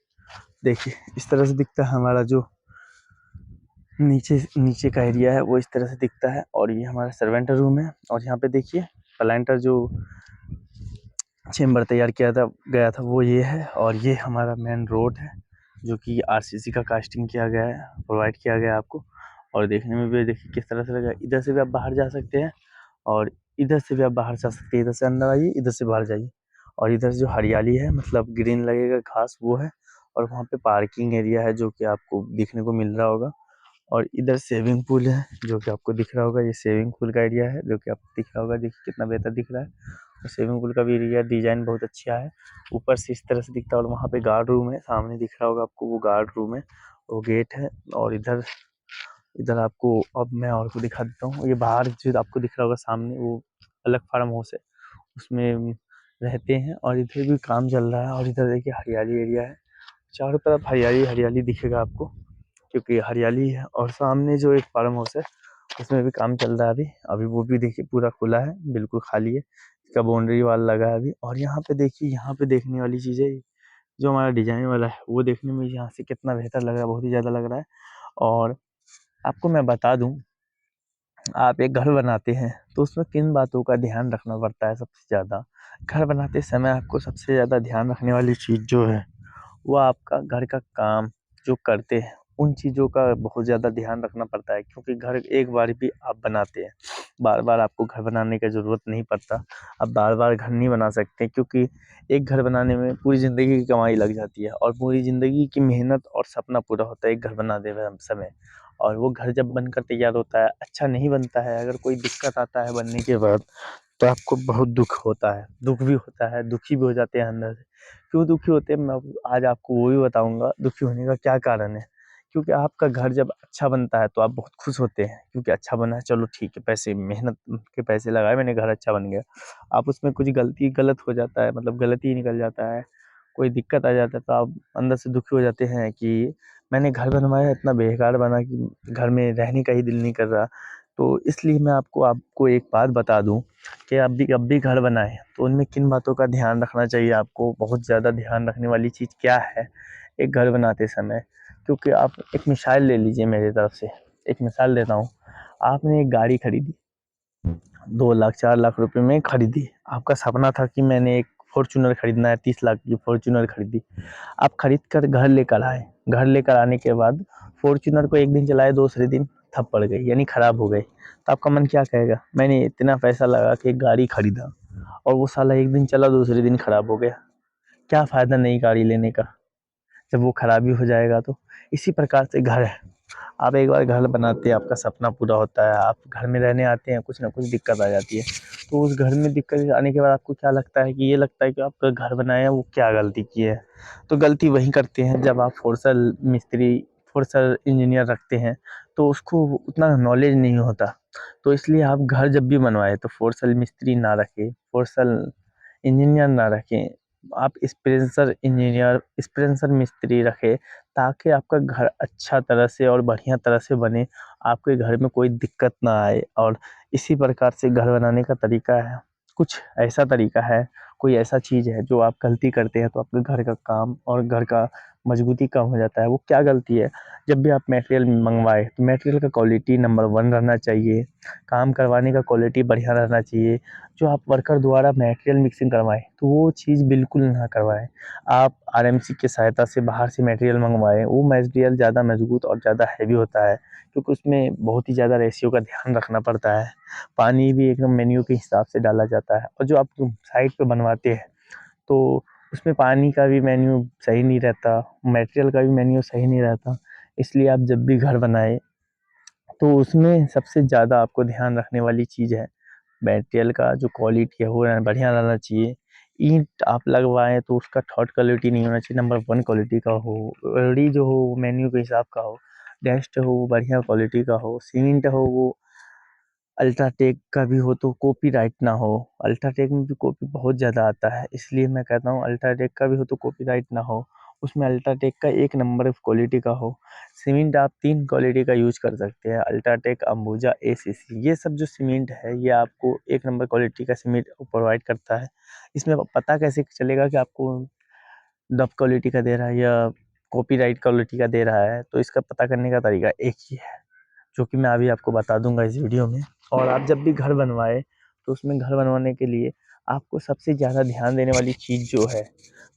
देखिए इस तरह से दिखता है हमारा जो नीचे नीचे का एरिया है, वो इस तरह से दिखता है। और ये हमारा सर्वेंट रूम है। और यहाँ पे देखिए प्लांटर जो चेम्बर तैयार किया था गया था वो ये है। और ये हमारा मेन रोड है, जो कि आरसीसी का कास्टिंग किया गया है, प्रोवाइड किया गया है आपको। और देखने में भी देखिए किस तरह से लगा। इधर से भी आप बाहर जा सकते हैं, और इधर से भी आप बाहर जा सकते हैं। इधर से अंदर आइए, इधर से बाहर जाइए। और इधर जो हरियाली है, मतलब ग्रीन लगेगा घास, वो है। और वहाँ पे पार्किंग एरिया है जो कि आपको दिखने को मिल रहा होगा। और इधर स्विमिंग पूल है जो कि आपको दिख रहा होगा, ये स्विमिंग पूल का एरिया है जो कि आपको दिख रहा होगा। देखिए कितना बेहतर दिख रहा है। और स्विमिंग पूल का भी एरिया डिजाइन बहुत अच्छा है, ऊपर से इस तरह से दिखता है। और वहाँ पे गार्ड रूम है, सामने दिख रहा होगा आपको, वो गार्ड रूम है, वो गेट है। और इधर इधर आपको अब मैं और को दिखा देता हूँ। ये बाहर जो आपको दिख रहा होगा सामने, वो अलग फार्म हाउस है, उसमें रहते हैं। और इधर भी काम चल रहा है। और इधर देखिए हरियाली एरिया है, चारों तरफ हरियाली हरियाली दिखेगा आपको, क्योंकि हरियाली है। और सामने जो एक फार्म हाउस है उसमें भी काम चल रहा है अभी अभी वो भी देखिए पूरा खुला है, बिल्कुल खाली है, इसका बाउंड्री वाल लगा है अभी। और यहाँ पे देखिए, यहाँ पे देखने वाली चीज़ है, जो हमारा डिजाइन वाला है वो देखने में यहाँ से कितना बेहतर लग रहा है, बहुत ही ज़्यादा लग रहा है। और आपको मैं बता दूं, आप एक घर बनाते हैं तो उसमें किन बातों का ध्यान रखना पड़ता है सबसे ज़्यादा। घर बनाते समय आपको सबसे ज़्यादा ध्यान रखने वाली चीज़ जो है, वो आपका घर का काम जो करते हैं उन चीज़ों का बहुत ज़्यादा ध्यान रखना पड़ता है। क्योंकि घर एक बार भी आप बनाते हैं, बार बार आपको घर बनाने का ज़रूरत नहीं पड़ता। आप बार बार घर नहीं बना सकते, क्योंकि एक घर बनाने में पूरी ज़िंदगी की कमाई लग जाती है, और पूरी ज़िंदगी की मेहनत और सपना पूरा होता है एक घर बनाते समय। और वो घर जब बनकर तैयार होता है, अच्छा नहीं बनता है, अगर कोई दिक्कत आता है बनने के बाद, तो आपको बहुत दुख होता है, दुख भी होता है, दुखी भी हो जाते हैं अंदर से। क्यों दुखी होते हैं, मैं आज आपको वो भी बताऊंगा दुखी होने का क्या कारण है। क्योंकि आपका घर जब अच्छा बनता है तो आप बहुत खुश होते हैं, क्योंकि अच्छा बना है, चलो ठीक है, पैसे मेहनत के पैसे लगाए मैंने, घर अच्छा बन गया। आप उसमें कुछ गलत हो जाता है, मतलब गलती ही निकल जाता है, कोई दिक्कत आ जाता है, तो आप अंदर से दुखी हो जाते हैं कि मैंने घर बनवाया इतना बेकार बना कि घर में रहने का ही दिल नहीं कर रहा। तो इसलिए मैं आपको आपको एक बात बता दूं कि अब भी घर बनाएं तो उनमें किन बातों का ध्यान रखना चाहिए। आपको बहुत ज़्यादा ध्यान रखने वाली चीज़ क्या है एक घर बनाते समय। क्योंकि आप एक मिसाल ले लीजिए मेरी तरफ से, एक मिसाल देता हूँ। आपने एक गाड़ी खरीदी, 2 लाख 4 लाख रुपए में खरीदी। आपका सपना था कि मैंने एक फॉर्च्यूनर खरीदना है, 30 लाख की फॉर्च्यूनर खरीदी, आप खरीद कर घर लेकर आए। घर लेकर आने के बाद फॉर्च्यूनर को एक दिन चलाए, दूसरे दिन थप पड़ गई, यानी खराब हो गई, तो आपका मन क्या कहेगा, मैंने इतना पैसा लगा के एक गाड़ी खरीदा और वो साला एक दिन चला, दूसरे दिन खराब हो गया, क्या फ़ायदा नई गाड़ी लेने का जब वो खराबी हो जाएगा। तो इसी प्रकार से घर है, आप एक बार घर बनाते हैं, आपका सपना पूरा होता है, आप घर में रहने आते हैं, कुछ ना कुछ दिक्कत आ जाती है, तो उस घर में दिक्कत आने के बाद आपको क्या लगता है कि ये लगता है कि आपका घर बनाया वो क्या गलती की है। तो गलती वहीं करते हैं जब आप फोर्सल मिस्त्री, फोर्सल इंजीनियर रखते हैं, तो उसको उतना नॉलेज नहीं होता। तो इसलिए आप घर जब भी बनवाए तो फोर्सल मिस्त्री ना रखें, फोर्सल इंजीनियर ना रखें, आप स्प्रेंसर मिस्त्री रखें, ताकि आपका घर अच्छा तरह से और बढ़िया तरह से बने, आपके घर में कोई दिक्कत ना आए। और इसी प्रकार से घर बनाने का तरीका है, कुछ ऐसा तरीका है, कोई ऐसा चीज़ है जो आप गलती करते हैं तो आपके घर का काम और घर का मजबूती कम हो जाता है। वो क्या गलती है, जब भी आप मटेरियल मंगवाए तो मटेरियल का क्वालिटी नंबर 1 रहना चाहिए, काम करवाने का क्वालिटी बढ़िया रहना चाहिए। जो आप वर्कर द्वारा मटेरियल मिक्सिंग करवाएं तो वो चीज़ बिल्कुल ना करवाएं। आप आरएमसी की सहायता से बाहर से मटेरियल मंगवाएं, वो मटेरियल ज़्यादा मजबूत और ज़्यादा हैवी होता है, क्योंकि उसमें बहुत ही ज़्यादा रेशियो का ध्यान रखना पड़ता है। पानी भी एकदम मेन्यू के हिसाब से डाला जाता है, और जो आप साइट पे बनवाते हैं तो उसमें पानी का भी मेन्यू सही नहीं रहता, मटेरियल का भी मेन्यू सही नहीं रहता। इसलिए आप जब भी घर बनाए तो उसमें सबसे ज़्यादा आपको ध्यान रखने वाली चीज़ है मटेरियल का जो क्वालिटी है वो बढ़िया रहना चाहिए। ईंट आप लगवाएं तो उसका थर्ड क्वालिटी नहीं होना चाहिए, नंबर 1 क्वालिटी का हो। रडी जो हो मेन्यू के हिसाब का हो, डस्ट हो वो बढ़िया क्वालिटी का हो, सीमेंट हो वो अल्ट्राटेक का भी हो तो कॉपीराइट ना हो। अल्ट्राटेक में भी कॉपी बहुत ज़्यादा आता है, इसलिए मैं कहता हूँ अल्ट्राटेक का भी हो तो कॉपीराइट ना हो, उसमें अल्ट्राटेक का एक नंबर क्वालिटी का हो। सीमेंट आप 3 क्वालिटी का यूज कर सकते हैं, अल्ट्राटेक, अंबुजा, एसीसी, ये सब जो सीमेंट है ये आपको एक नंबर क्वालिटी का सीमेंट प्रोवाइड करता है। इसमें पता कैसे चलेगा कि आपको डब क्वालिटी का दे रहा है या कॉपीराइट क्वालिटी का दे रहा है, तो इसका पता करने का तरीका एक ही है, जो कि मैं अभी आपको बता दूंगा इस वीडियो में। और आप जब भी घर बनवाए तो उसमें घर बनवाने के लिए आपको सबसे ज़्यादा ध्यान देने वाली चीज़ जो है,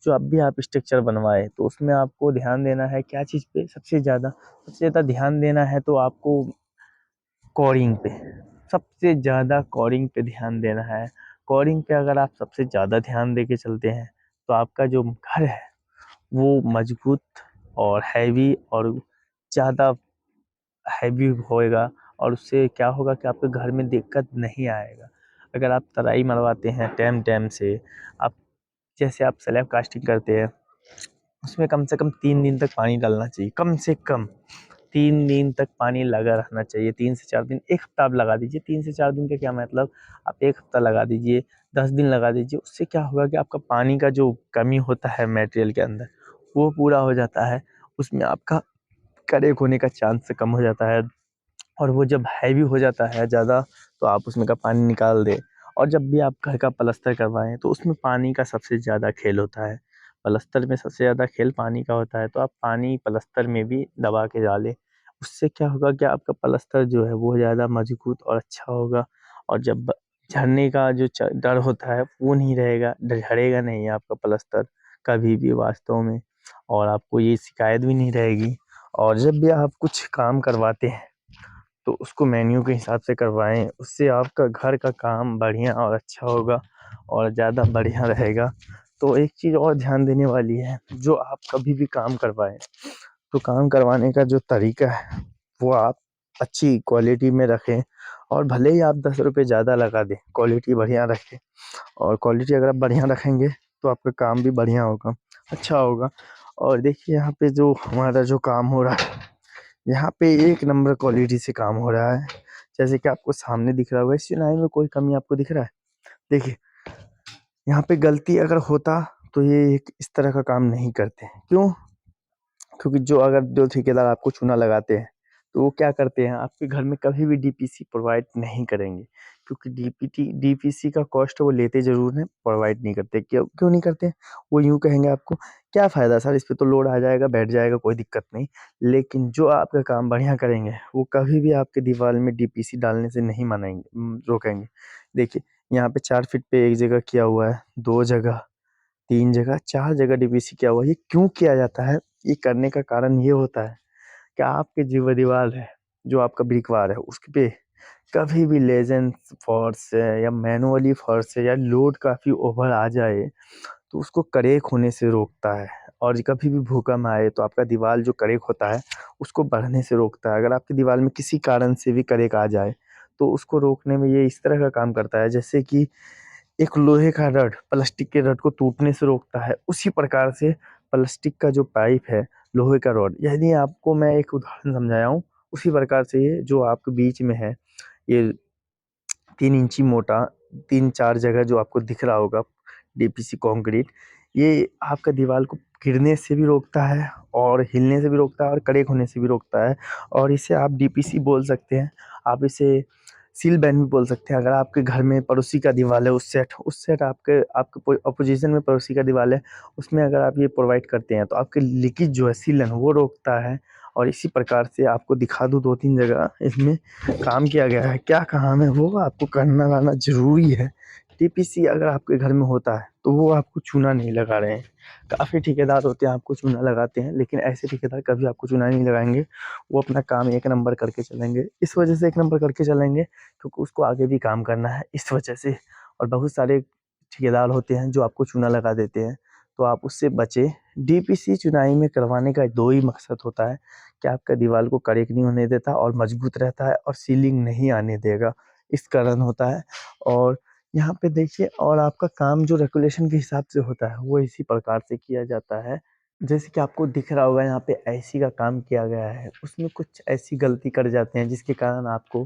जो अब भी आप स्ट्रक्चर बनवाए तो उसमें आपको ध्यान देना है क्या चीज़ पे, सबसे ज़्यादा ध्यान देना है तो आपको कोरिंग पे, सबसे ज़्यादा कोरिंग पे ध्यान देना है। कोरिंग पे अगर आप सबसे ज़्यादा ध्यान दे के चलते हैं तो आपका जो घर है वो मजबूत और हैवी और ज़्यादा हैवी होएगा, और उससे क्या होगा कि आपके घर में दिक्कत नहीं आएगा। अगर आप तराई मरवाते हैं टाइम टाइम से, आप जैसे आप स्लैब कास्टिंग करते हैं, उसमें कम से कम 3 दिन तक पानी डालना चाहिए, कम से कम 3 दिन तक पानी लगा रहना चाहिए। 3 से 4 दिन, 1 हफ्ता आप लगा दीजिए। 3 से 4 दिन का क्या मतलब, आप 1 हफ्ता लगा दीजिए, 10 दिन लगा दीजिए। उससे क्या होगा कि आपका पानी का जो कमी होता है मटेरियल के अंदर वो पूरा हो जाता है, उसमें आपका क्रैक होने का चांस कम हो जाता है। और वो जब हैवी हो जाता है ज़्यादा तो आप उसमें का पानी निकाल दें। और जब भी आप घर का प्लास्टर करवाएं तो उसमें पानी का सबसे ज़्यादा खेल होता है, प्लास्टर में सबसे ज़्यादा खेल पानी का होता है, तो आप पानी प्लास्टर में भी दबा के डालें। उससे क्या होगा कि आपका प्लास्टर जो है वो ज़्यादा मजबूत और अच्छा होगा। और जब झड़ने का जो डर होता है वो नहीं रहेगा, झड़ेगा नहीं आपका प्लास्टर कभी भी वास्तव में, और आपको ये शिकायत भी नहीं रहेगी। और जब भी आप कुछ काम करवाते हैं तो उसको मेन्यू के हिसाब से करवाएं, उससे आपका घर का काम बढ़िया और अच्छा होगा और ज़्यादा बढ़िया रहेगा। तो एक चीज़ और ध्यान देने वाली है, जो आप कभी भी काम करवाएं तो काम करवाने का जो तरीका है वो आप अच्छी क्वालिटी में रखें, और भले ही आप 10 रुपये ज़्यादा लगा दें, क्वालिटी बढ़िया रखें। और क्वालिटी अगर आप बढ़िया रखेंगे तो आपका काम भी बढ़िया होगा, अच्छा होगा। और देखिए यहाँ पे जो हमारा जो काम हो रहा है, यहाँ पे एक नंबर क्वालिटी से काम हो रहा है, जैसे कि आपको सामने दिख रहा होगा। इस चुनाई में कोई कमी आपको दिख रहा है? देखिए यहाँ पे गलती अगर होता तो ये एक इस तरह का काम नहीं करते। क्यों? क्योंकि जो ठेकेदार आपको चूना लगाते हैं तो वो क्या करते हैं, आपके घर में कभी भी डीपीसी प्रोवाइड नहीं करेंगे, क्योंकि डीपीसी का कॉस्ट वो लेते ज़रूर हैं, प्रोवाइड नहीं करते। क्यों क्यों नहीं करते? वो यूँ कहेंगे आपको, क्या फ़ायदा सर, इस पे तो लोड आ जाएगा, बैठ जाएगा, कोई दिक्कत नहीं। लेकिन जो आपका काम बढ़िया करेंगे वो कभी भी आपके दीवार में डीपीसी डालने से नहीं रोकेंगे। देखिए यहाँ पे 4 फीट पे एक जगह किया हुआ है, 2 जगह 3 जगह 4 जगह डीपीसी किया हुआ है। ये क्यों किया जाता है? ये करने का कारण ये होता है कि आपके जो दीवार है, जो आपका ब्रिक वार है, उस पे कभी भी लेजेंड फोर्स है या मैनुअली फोर्स है या लोड काफ़ी ओवर आ जाए तो उसको क्रैक होने से रोकता है। और कभी भी भूकंप आए तो आपका दीवार जो क्रैक होता है उसको बढ़ने से रोकता है। अगर आपकी दीवार में किसी कारण से भी क्रैक आ जाए तो उसको रोकने में ये इस तरह का काम करता है, जैसे कि एक लोहे का रड प्लास्टिक के रड को टूटने से रोकता है, उसी प्रकार से प्लास्टिक का जो पाइप है, लोहे का रॉड, यदि आपको मैं एक उदाहरण समझाया हूँ, उसी प्रकार से ये जो आपके बीच में है, ये 3 इंची मोटा 3-4 जगह जो आपको दिख रहा होगा डीपीसी कंक्रीट, ये आपका दीवार को गिरने से भी रोकता है और हिलने से भी रोकता है और क्रैक होने से भी रोकता है। और इसे आप डीपीसी बोल सकते हैं, आप इसे सील बैंड भी बोल सकते हैं। अगर आपके घर में पड़ोसी का दीवार है, उस सेट आपके आपके अपोजिशन में पड़ोसी का दीवार है, उसमें अगर आप ये प्रोवाइड करते हैं तो आपके लीकेज जो है सीलन वो रोकता है। और इसी प्रकार से आपको दिखा दूँ 2-3 जगह इसमें काम किया गया है। क्या काम है वो आपको करना लाना ज़रूरी है। टीपीसी अगर आपके घर में होता है तो वो आपको चूना नहीं लगा रहे हैं। काफ़ी ठेकेदार होते हैं आपको चूना लगाते हैं, लेकिन ऐसे ठेकेदार कभी आपको चूना नहीं लगाएँगे। वो अपना काम एक नंबर करके चलेंगे। इस वजह से एक नंबर करके चलेंगे क्योंकि उसको आगे भी काम करना है, इस वजह से। और बहुत सारे ठेकेदार होते हैं जो आपको चूना लगा देते हैं, तो आप उससे बचें। डीपीसी चुनाई में करवाने का 2 ही मकसद होता है कि आपका दीवार को क्रैक नहीं होने देता और मजबूत रहता है और सीलिंग नहीं आने देगा, इस कारण होता है। और यहाँ पे देखिए, और आपका काम जो रेगुलेशन के हिसाब से होता है वो इसी प्रकार से किया जाता है। जैसे कि आपको दिख रहा होगा यहाँ पे एसी का काम किया गया है, उसमें कुछ ऐसी गलती कर जाते हैं जिसके कारण आपको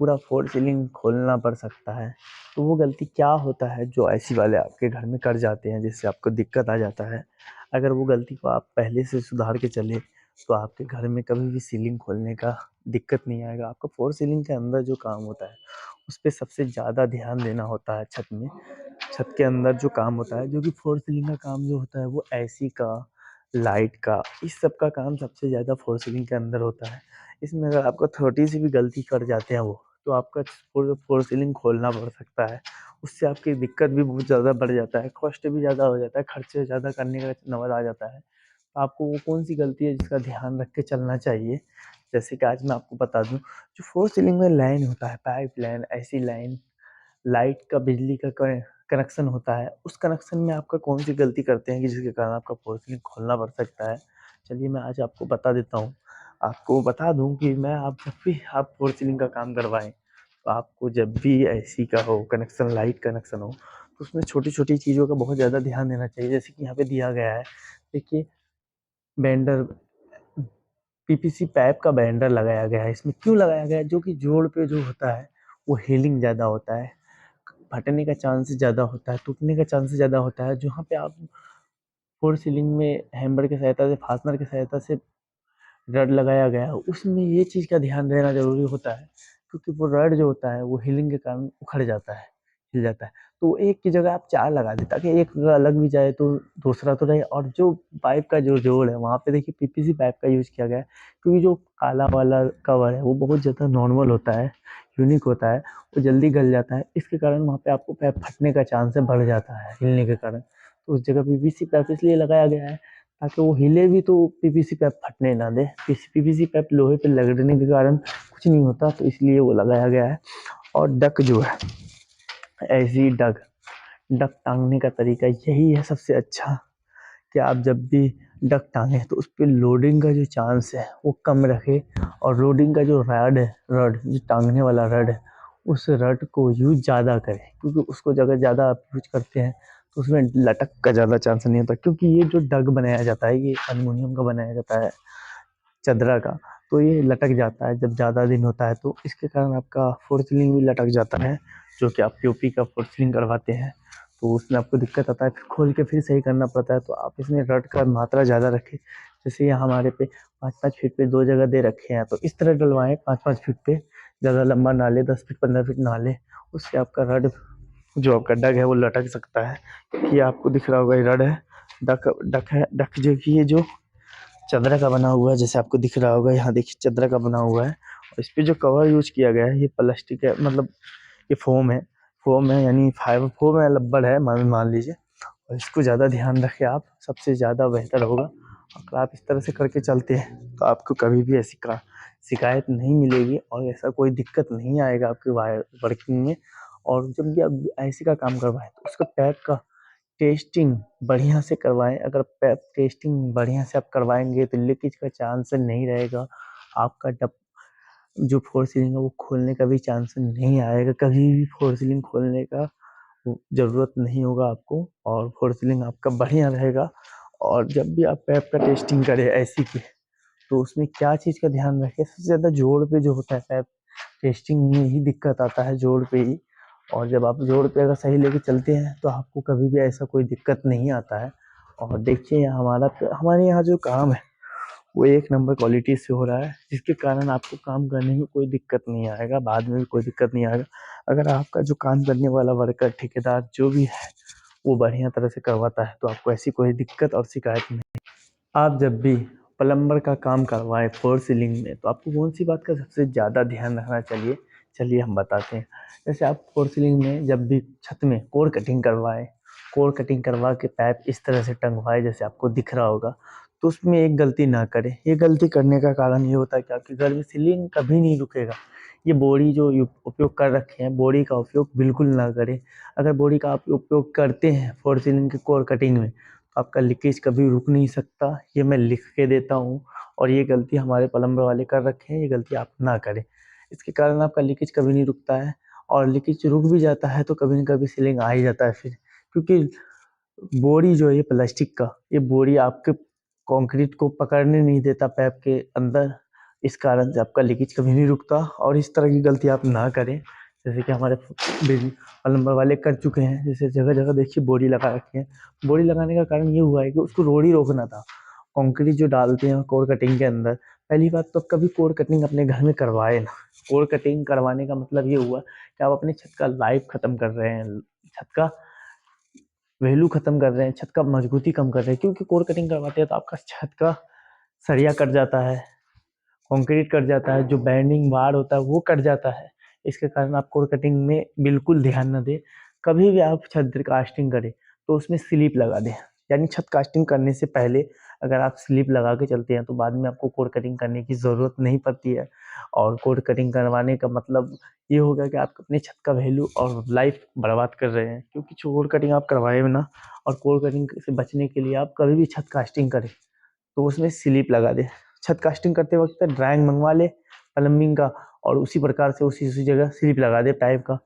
पूरा फ़ॉर सीलिंग खोलना पड़ सकता है। तो वो गलती क्या होता है जो एसी वाले आपके घर में कर जाते हैं जिससे आपको दिक्कत आ जाता है। अगर वो गलती को आप पहले से सुधार के चले तो आपके घर में कभी भी सीलिंग खोलने का दिक्कत नहीं आएगा। आपका फ़ॉर सीलिंग के अंदर जो काम होता है उस पे सबसे ज़्यादा ध्यान देना होता है छत में। छत के अंदर जो काम होता है, जो कि फ़ॉर सीलिंग का काम जो होता है वो एसी का, लाइट का, इस सब का काम सबसे ज़्यादा फ़ॉर सीलिंग के अंदर होता है। इसमें अगर आपका छोटी-सी भी गलती कर जाते हैं वो, तो आपका फ़ॉर सीलिंग खोलना पड़ सकता है। उससे आपकी दिक्कत भी बहुत ज़्यादा बढ़ जाता है, कॉस्ट भी ज़्यादा हो जाता है, खर्चे ज़्यादा करने का नौबत आ जाता है। तो आपको वो कौन-सी गलती है जिसका ध्यान रख के चलना चाहिए। जैसे कि आज मैं आपको बता दूँ, जो फ़ॉर सीलिंग में लाइन होता है, पाइप लाइन, ऐसी लाइन, लाइट का, बिजली का कनेक्शन होता है, उस कनेक्शन में आपका कौन-सी गलती करते हैं कि जिसके कारण आपका फ़ॉर सीलिंग खोलना पड़ सकता है। चलिए मैं आज आपको बता देता हूँ। आपको बता दूँ कि आप जब भी आप फ़ॉर सीलिंग का काम करवाएँ, तो आपको जब भी एसी का हो कनेक्शन, लाइट कनेक्शन हो, तो उसमें छोटी-छोटी चीज़ों का बहुत ज़्यादा ध्यान देना चाहिए। जैसे कि यहाँ पे दिया गया है, देखिए, बेंडर पीपीसी पाइप का बेंडर लगाया गया है। इसमें क्यों लगाया गया है? जो कि जोड़ पे जो होता है वो हीलिंग ज़्यादा होता है, फटने का चांस ज़्यादा होता है, टूटने का चांस ज़्यादा होता है। जहाँ पे आप फ़ॉर सीलिंग में हैमर की सहायता से, फास्टनर की सहायता से रड लगाया गया है, उसमें ये चीज़ का ध्यान देना ज़रूरी होता है, क्योंकि वो रड जो होता है वो हीलिंग के कारण उखड़ जाता है, हिल जाता है। तो एक की जगह आप 4 लगा दें ताकि एक अगर अलग भी जाए तो दूसरा तो रहे। और जो पाइप का जो जोड़ है वहाँ पे देखिए पीपीसी पाइप का यूज़ किया गया है, क्योंकि जो काला वाला कवर है वो बहुत ज़्यादा नॉर्मल होता है, यूनिक होता है, वो जल्दी गल जाता है। इसके कारण वहाँ पे आपको पाइप फटने का चांस है बढ़ जाता है हिलने के कारण। तो उस जगह पीवीसी पाइप इसलिए लगाया गया है ताकि वो हिले भी तो पीवीसी पाइप फटने ना दे। पीवीसी पाइप लोहे पे लगने के कारण कुछ नहीं होता, तो इसलिए वो लगाया गया है। और डक जो है, ऐसी डक डक टांगने का तरीका यही है सबसे अच्छा, कि आप जब भी डक टांगें तो उस पे लोडिंग का जो चांस है वो कम रखें। और लोडिंग का जो रड है, रड जो टांगने वाला रड है, उस रड को यूज ज़्यादा करें, क्योंकि उसको अगर ज़्यादा आप यूज करते हैं तो उसमें लटक का ज़्यादा चांस नहीं होता। क्योंकि ये जो डग बनाया जाता है ये एल्युमिनियम का बनाया जाता है, चदरा का, तो ये लटक जाता है जब ज़्यादा दिन होता है, तो इसके कारण आपका फ़ॉर सीलिंग भी लटक जाता है। जो कि आप पीओपी का फ़ॉर सीलिंग करवाते हैं तो उसमें आपको दिक्कत आता है, फिर खोल के फिर सही करना पड़ता है। तो आप इसमें रड का मात्रा ज़्यादा रखें। जैसे यहाँ हमारे पे 5-5 फीट पे 2 जगह दे रखे हैं, तो इस तरह डलवाएँ 5-5 फीट पे, ज़्यादा लंबा ना लें, 10 फीट 15 फीट ना लें। उससे आपका रड, जो आपका डग है वो लटक सकता है। ये आपको दिख रहा होगा ये रड है, डक डक है, डक जो कि ये जो चदरा का बना हुआ है, जैसे आपको दिख रहा होगा यहाँ देखिए चदरा का बना हुआ है। और इस पे जो कवर यूज किया गया है ये प्लास्टिक है, मतलब ये फोम है, फोम है यानी फाइबर, फोम है, रबड़ है, मान मान लीजिए। और इसको ज़्यादा ध्यान रखें आप, सबसे ज़्यादा बेहतर होगा। अगर आप इस तरह से करके चलते हैं तो आपको कभी भी ऐसी शिकायत नहीं मिलेगी और ऐसा कोई दिक्कत नहीं आएगा आपकी वर्किंग में। और जब भी आप ऐसी का काम करवाएं तो उसका पैप का टेस्टिंग बढ़िया से करवाएं। अगर पैप टेस्टिंग बढ़िया से आप करवाएंगे तो लीकेज का चांस नहीं रहेगा। आपका जो फोर सीलिंग है वो खोलने का भी चांस नहीं आएगा, कभी भी फोर सीलिंग खोलने का ज़रूरत नहीं होगा आपको, और फोर सीलिंग आपका बढ़िया रहेगा। और जब भी आप पैप का टेस्टिंग करें ऐसी की, तो उसमें क्या चीज़ का ध्यान रखें, सबसे ज़्यादा जोड़ पे जो होता है पैप टेस्टिंग में ही दिक्कत आता है, जोड़ पे ही। और जब आप जोड़ पे अगर सही लेके चलते हैं तो आपको कभी भी ऐसा कोई दिक्कत नहीं आता है। और देखिए हमारे यहाँ जो काम है वो एक नंबर क्वालिटी से हो रहा है, जिसके कारण आपको काम करने में कोई दिक्कत नहीं आएगा, बाद में भी कोई दिक्कत नहीं आएगा। अगर आपका जो काम करने वाला वर्कर ठेकेदार जो भी है वो बढ़िया तरह से करवाता है तो आपको ऐसी कोई दिक्कत और शिकायत नहीं। आप जब भी प्लम्बर का काम करवाएं फोर सीलिंग में तो आपको कौन सी बात का सबसे ज़्यादा ध्यान रखना चाहिए, चलिए हम बताते हैं। जैसे आप फोर सीलिंग में जब भी छत में कोर कटिंग करवाएं, कोर कटिंग करवा के पाइप इस तरह से टंगवाएं जैसे आपको दिख रहा होगा, तो उसमें एक गलती ना करें। ये गलती करने का कारण ये होता है कि आपके घर में सीलिंग कभी नहीं रुकेगा। ये बोरी जो उपयोग कर रखे हैं, बोरी का उपयोग बिल्कुल ना करें। अगर बोरी का आप उपयोग करते हैं फोर सीलिंग के कोर कटिंग में तो आपका लीकेज कभी रुक नहीं सकता, ये मैं लिख के देता हूँ। और ये गलती हमारे प्लम्बर वाले कर रखे हैं, ये गलती आप ना करें। इसके कारण आपका लीकेज कभी नहीं रुकता है, और लीकेज रुक भी जाता है तो कभी न कभी सीलिंग आ ही जाता है फिर। क्योंकि बोरी जो है ये प्लास्टिक का, ये बोरी आपके कंक्रीट को पकड़ने नहीं देता पैप के अंदर, इस कारण से आपका लीकेज कभी नहीं रुकता। और इस तरह की गलती आप ना करें, जैसे कि हमारे प्लम्बर वाले कर चुके हैं। जैसे जगह जगह देखिए बोरी लगा रखे हैं, बोरी लगाने का कारण ये हुआ है कि उसको रोड़ी रोकना था। कंक्रीट जो डालते हैं कोर कटिंग के अंदर, पहली बात तो कभी कोर कटिंग अपने घर में करवाए ना। कोर कटिंग करवाने का मतलब ये हुआ कि आप अपने छत का लाइफ खत्म कर रहे हैं, छत का वैल्यू खत्म कर रहे हैं, छत का मजबूती कम कर रहे हैं। क्योंकि कोर कटिंग करवाते हैं तो आपका छत का सरिया कट जाता है, कंक्रीट कट जाता है, जो बैंडिंग बार होता है वो कट जाता है। इसके कारण आप कोर कटिंग में बिल्कुल ध्यान न दें। कभी भी आप छत कास्टिंग करें तो उसमें स्लिप लगा दें, यानी छत कास्टिंग करने से पहले अगर आप स्लिप लगा के चलते हैं तो बाद में आपको कोर कटिंग करने की ज़रूरत नहीं पड़ती है। और कोर कटिंग करवाने का मतलब ये होगा कि आप अपने छत का वैल्यू और लाइफ बर्बाद कर रहे हैं। क्योंकि कोर कटिंग आप करवाए ना, और कोर कटिंग से बचने के लिए आप कभी भी छत कास्टिंग करें तो उसमें स्लिप लगा दे। छत कास्टिंग करते वक्त ड्राइंग मंगवा ले प्लम्बिंग का, और उसी प्रकार से उसी जगह स्लिप लगा दे पाइप का,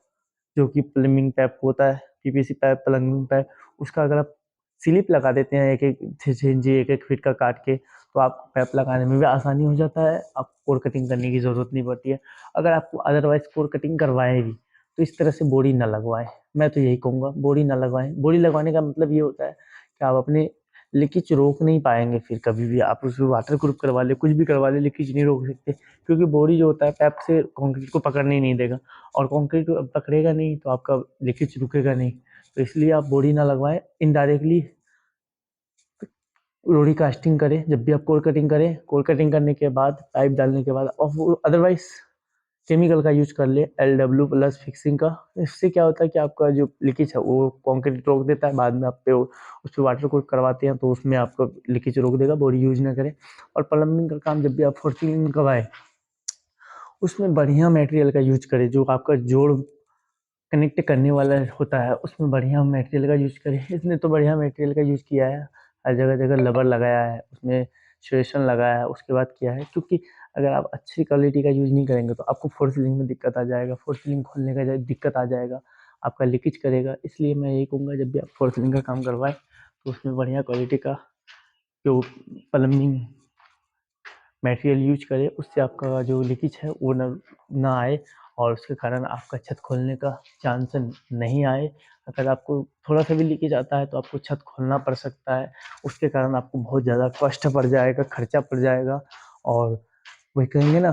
जो कि प्लम्बिंग पाइप होता है, पीवीसी पाइप, प्लम्बिंग पाइप। उसका अगर आप स्लिप लगा देते हैं एक एक इंची एक एक फीट का काट के, तो आपको पाइप लगाने में भी आसानी हो जाता है, आपको कोर कटिंग करने की ज़रूरत नहीं पड़ती है। अगर आपको अदरवाइज कोर कटिंग करवाएं भी तो इस तरह से बोरी ना लगवाएं। मैं तो यही कहूँगा, बोरी ना लगवाएं। बोरी लगवाने का मतलब ये होता है कि आप अपने लीकेज रोक नहीं पाएंगे। फिर कभी भी आप उसमें वाटर प्रूफ करवा ले, कुछ भी करवा ले, लीकेज नहीं रोक सकते। क्योंकि बोरी जो होता है पैप से कंक्रीट को पकड़ने ही नहीं देगा, और कंक्रीट को पकड़ेगा नहीं तो आपका लीकेज रुकेगा नहीं। तो इसलिए आप बोरी ना लगवाएं। इनडायरेक्टली रोडी कास्टिंग करें जब भी आप कोर कटिंग करें। कोर कटिंग करने के बाद पाइप डालने के बाद, और अदरवाइज केमिकल का यूज कर ले, LW+ फिक्सिंग का। इससे क्या होता है कि आपका जो लीकेज है वो कंक्रीट रोक देता है, बाद में आप पे उस पर वाटर कोट करवाते हैं तो उसमें आपका लीकेज रोक देगा। बोरी यूज ना करें। और प्लम्बिंग का काम जब भी आप फोर सीलिंग करवाएं उसमें बढ़िया मटेरियल का यूज करें, जो आपका जोड़ कनेक्ट करने वाला होता है उसमें बढ़िया मटेरियल का यूज करें। इसने तो बढ़िया मटेरियल का यूज किया है, हर जगह जगह रबर लगाया है, उसमें स्ट्रेशन लगाया है, उसके बाद किया है। क्योंकि अगर आप अच्छी क्वालिटी का यूज नहीं करेंगे तो आपको फोर सीलिंग में दिक्कत आ जाएगा, फोर सीलिंग खोलने का दिक्कत आ जाएगा, आपका लीकेज करेगा। इसलिए मैं यही कहूँगा जब भी आप फोर सीलिंग का काम करवाएं तो उसमें बढ़िया क्वालिटी का जो प्लम्बिंग मटेरियल यूज करें, उससे आपका जो लीकेज है वो ना आए, और उसके कारण आपका छत खोलने का चांस नहीं आए। अगर आपको थोड़ा सा भी लीकेज आता है तो आपको छत खोलना पड़ सकता है, उसके कारण आपको बहुत ज़्यादा कष्ट पड़ जाएगा, खर्चा पड़ जाएगा। और वही कहेंगे ना,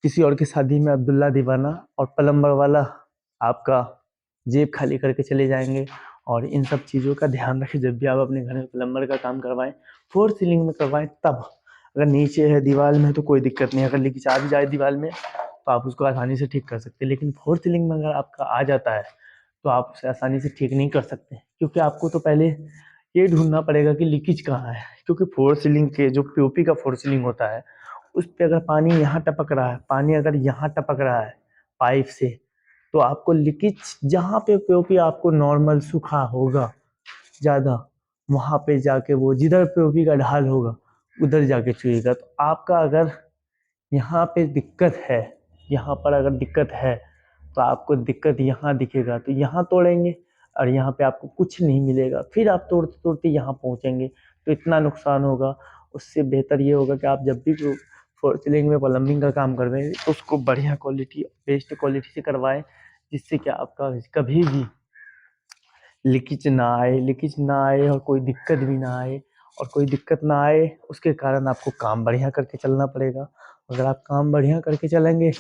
किसी और की शादी में अब्दुल्ला दीवाना, और प्लम्बर वाला आपका जेब खाली करके चले जाएंगे। और इन सब चीज़ों का ध्यान रखें जब भी आप अपने घर में प्लम्बर का काम करवाएं, फोर सीलिंग में करवाएं तब। अगर नीचे है दीवार में तो कोई दिक्कत नहीं, अगर लीकेज आ भी जाए दीवार में तो आप उसको आसानी से ठीक कर सकते हैं। लेकिन फोर सीलिंग में अगर आपका आ जाता है तो आप उसे आसानी से ठीक नहीं कर सकते, क्योंकि आपको तो पहले ये ढूंढना पड़ेगा कि लीकेज कहाँ है, क्योंकि फोर सीलिंग के जो पीओपी का फोर सीलिंग होता है उस पे अगर पानी यहाँ टपक रहा है, पानी अगर यहाँ टपक रहा है पाइप से, तो आपको लीकेज जहाँ पे पीओपी आपको नॉर्मल सूखा होगा ज़्यादा, वहाँ पे जाके वो जिधर पीओपी का ढाल होगा उधर जाके छुएगा। तो आपका अगर यहाँ पे दिक्कत है, यहाँ पर अगर दिक्कत है तो आपको दिक्कत यहाँ दिखेगा, तो यहाँ तोड़ेंगे और यहाँ पे आपको कुछ नहीं मिलेगा, फिर आप तोड़ते तोड़ते यहाँ पहुँचेंगे तो इतना नुकसान होगा। उससे बेहतर ये होगा कि आप जब भी फोर सीलिंग में प्लम्बिंग का काम करवाएं तो उसको बढ़िया क्वालिटी, बेस्ट क्वालिटी से करवाएं, जिससे कि आपका कभी भी लीकेज ना आए और कोई दिक्कत भी ना आए। और कोई दिक्कत ना आए उसके कारण आपको काम बढ़िया करके चलना पड़ेगा। अगर आप काम बढ़िया करके चलेंगे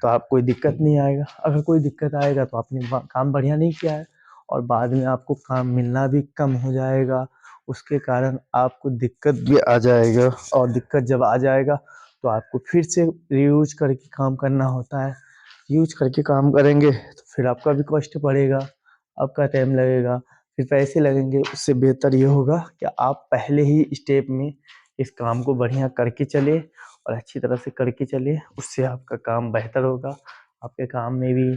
तो आप कोई दिक्कत नहीं आएगा, अगर कोई दिक्कत आएगा तो आपने काम बढ़िया नहीं किया है और बाद में आपको काम मिलना भी कम हो जाएगा, उसके कारण आपको दिक्कत भी आ जाएगा। और दिक्कत जब आ जाएगा तो आपको फिर से रीयूज करके काम करना होता है, यूज करके काम करेंगे तो फिर आपका भी कॉस्ट पड़ेगा, आपका टाइम लगेगा, फिर पैसे लगेंगे। उससे बेहतर ये होगा कि आप पहले ही स्टेप में इस काम को बढ़िया करके चले और अच्छी तरह से करके चले, उससे आपका काम बेहतर होगा, आपके काम में भी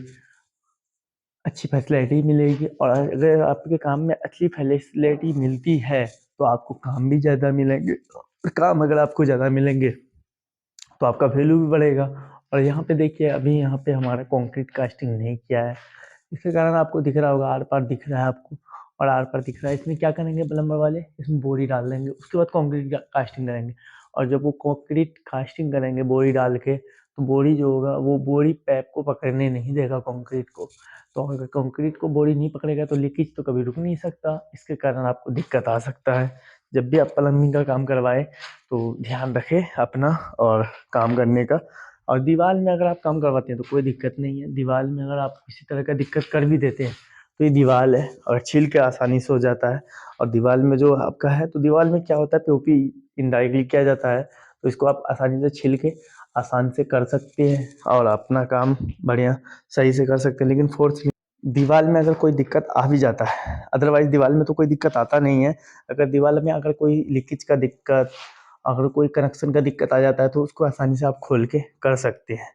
अच्छी फैसिलिटी मिलेगी। और अगर आपके काम में अच्छी फैसिलिटी मिलती है तो आपको काम भी ज़्यादा मिलेंगे, और काम अगर आपको ज़्यादा मिलेंगे तो आपका वैल्यू भी बढ़ेगा। और यहाँ पे देखिए अभी यहाँ पे हमारा कंक्रीट कास्टिंग नहीं किया है, इसके कारण आपको दिख रहा होगा आर पार दिख रहा है आपको, और आर पार दिख रहा है। इसमें क्या करेंगे प्लम्बर वाले, इसमें बोरी डाल देंगे, उसके बाद कंक्रीट कास्टिंग करेंगे। और जब वो कंक्रीट कास्टिंग करेंगे बोरी डाल के, तो बोरी जो होगा वो बोरी पैप को पकड़ने नहीं देगा कंक्रीट को। तो अगर कंक्रीट को बोरी नहीं पकड़ेगा तो लीकेज तो कभी रुक नहीं सकता, इसके कारण आपको दिक्कत आ सकता है। जब भी आप प्लम्बिंग का काम करवाएं तो ध्यान रखें अपना और काम करने का। और दीवार में अगर आप काम करवाते हैं तो कोई दिक्कत नहीं है, दीवार में अगर आप किसी तरह का दिक्कत कर भी देते हैं तो ये दीवार है और छील के आसानी से हो जाता है। और दीवार में जो आपका है, तो दीवार में क्या होता है पीओपी इनडायरेक्टली किया जाता है, तो इसको आप आसानी से छील के आसान से कर सकते हैं और अपना काम बढ़िया सही से कर सकते हैं। लेकिन फोर्स दीवार में अगर कोई दिक्कत आ भी जाता है, अदरवाइज दीवार में तो कोई दिक्कत आता नहीं है। अगर दीवार में अगर कोई लीकेज का दिक्कत, अगर कोई कनेक्शन का दिक्कत आ जाता है तो उसको आसानी से आप खोल के कर सकते हैं,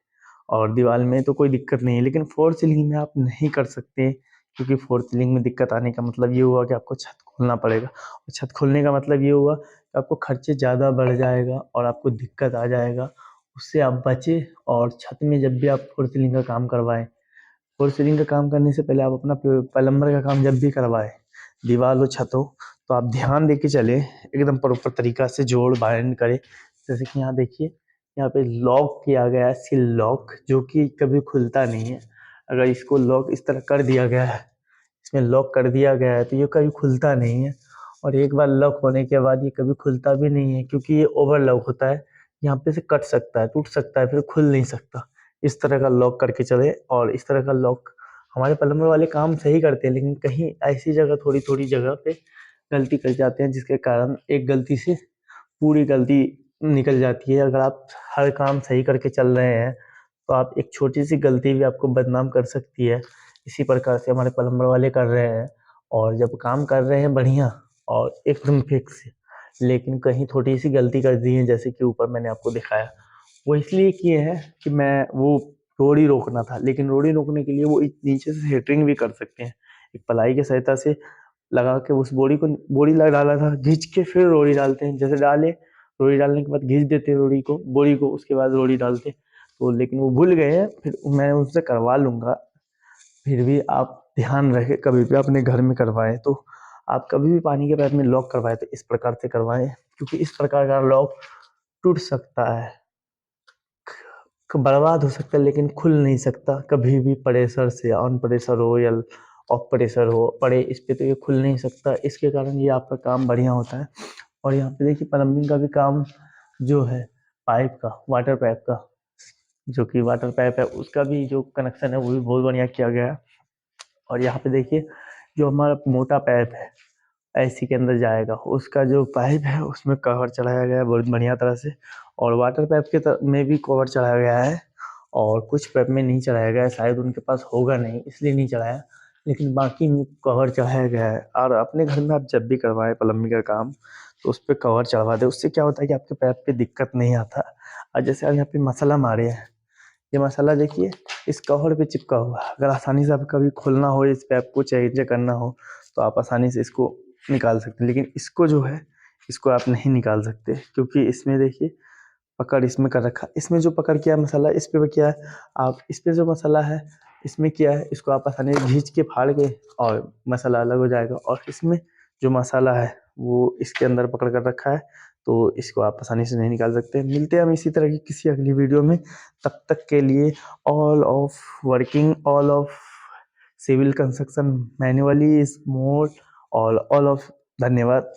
और दीवार में तो कोई दिक्कत नहीं है। लेकिन फोर सीलिंग में आप नहीं कर सकते, क्योंकि फोर सीलिंग में दिक्कत आने का मतलब ये हुआ कि आपको छत खोलना पड़ेगा, और छत खोलने का मतलब ये हुआ कि आपको खर्चे ज़्यादा बढ़ जाएगा और आपको दिक्कत आ जाएगा। उससे आप बचें, और छत में जब भी आप फोर सीलिंग का काम करवाएं, फोर सीलिंग का काम करने से पहले आप अपना प्लम्बर का काम जब भी करवाएं, दीवार हो छत हो, तो आप ध्यान दे के चले, एकदम प्रॉपर तरीका से जोड़ बाइंड करें। जैसे कि यहाँ देखिए, यहाँ पे लॉक किया गया है, सील लॉक, जो कि कभी खुलता नहीं है। अगर इसको लॉक इस तरह कर दिया गया है, इसमें लॉक कर दिया गया है, तो ये कभी खुलता नहीं है। और एक बार लॉक होने के बाद ये कभी खुलता भी नहीं है, क्योंकि ये ओवरलॉक होता है, यहाँ पे से कट सकता है, टूट सकता है, फिर खुल नहीं सकता। इस तरह का लॉक करके चले। और इस तरह का लॉक हमारे प्लम्बर वाले काम सही करते हैं, लेकिन कहीं ऐसी जगह थोड़ी थोड़ी जगह पे गलती कर जाते हैं, जिसके कारण एक गलती से पूरी गलती निकल जाती है। अगर आप हर काम सही करके चल रहे हैं तो आप एक छोटी सी गलती भी आपको बदनाम कर सकती है। इसी प्रकार से हमारे प्लम्बर वाले कर रहे हैं, और जब काम कर रहे हैं बढ़िया और एकदम फिक्स, लेकिन कहीं थोड़ी सी गलती कर दी है, जैसे कि ऊपर मैंने आपको दिखाया, वो इसलिए किए हैं कि मैं वो रोड़ी रोकना था, लेकिन रोड़ी रोकने के लिए वो नीचे से सेटरिंग भी कर सकते हैं, एक पलाई की सहायता से लगा के उस बोरी लगा डाला था, घींच के फिर रोड़ी डालते हैं, जैसे डाले रोड़ी डालने के बाद घींच देते हैं रोड़ी को, बोरी को, उसके बाद रोड़ी डालते हैं। तो लेकिन वो भूल गए हैं, फिर मैं उनसे करवा लूँगा। फिर भी आप ध्यान रखें, कभी भी अपने घर में करवाएं तो आप कभी भी पानी के पाइप में लॉक करवाएं तो इस प्रकार से करवाएं, क्योंकि इस प्रकार का लॉक टूट सकता है, बर्बाद हो सकता है, लेकिन खुल नहीं सकता कभी भी। प्रेशर से, ऑन प्रेशर हो या ऑफ प्रेशर हो पड़े इस पे, तो ये खुल नहीं सकता। इसके कारण ये आपका काम बढ़िया होता है। और यहाँ पे देखिए प्लम्बिंग का भी काम जो है, पाइप का, वाटर पाइप का, जो कि वाटर पाइप है उसका भी जो कनेक्शन है वो भी बहुत बढ़िया किया गया है। और यहाँ पे देखिए जो हमारा मोटा पाइप है एसी के अंदर जाएगा, उसका जो पाइप है उसमें कवर चढ़ाया गया है बहुत बढ़िया तरह से। और वाटर पाइप के में भी कवर चढ़ाया गया है, और कुछ पाइप में नहीं चढ़ाया गया है, शायद उनके पास होगा नहीं इसलिए नहीं चढ़ाया। लेकिन बाकी में कवर चढ़ाया गया है। और अपने घर में आप जब भी करवाएं प्लम्बिंग का काम तो उस पर कवर चढ़वा दें, उससे क्या होता है कि आपके पैप पे दिक्कत नहीं आता। और जैसे आप यहाँ पे मसाला मारे हैं, ये मसाला देखिए इस कवर पे चिपका हुआ है। अगर आसानी से आप कभी खोलना हो, इस पैप को चेंज करना हो तो आप आसानी से इसको निकाल सकते हैं, लेकिन इसको जो है इसको आप नहीं निकाल सकते, क्योंकि इसमें देखिए पकड़ इसमें कर रखा। इसमें जो पकड़ किया मसाला, इस पे क्या है, आप इस पे जो मसाला है इसमें क्या है, इसको आप आसानी से खींच के फाड़ के और मसाला अलग हो जाएगा। और इसमें जो मसाला है वो इसके अंदर पकड़ कर रखा है, तो इसको आप आसानी से नहीं निकाल सकते। मिलते हैं हम इसी तरह की किसी अगली वीडियो में, तब तक के लिए all of civil construction manually is more, all of धन्यवाद।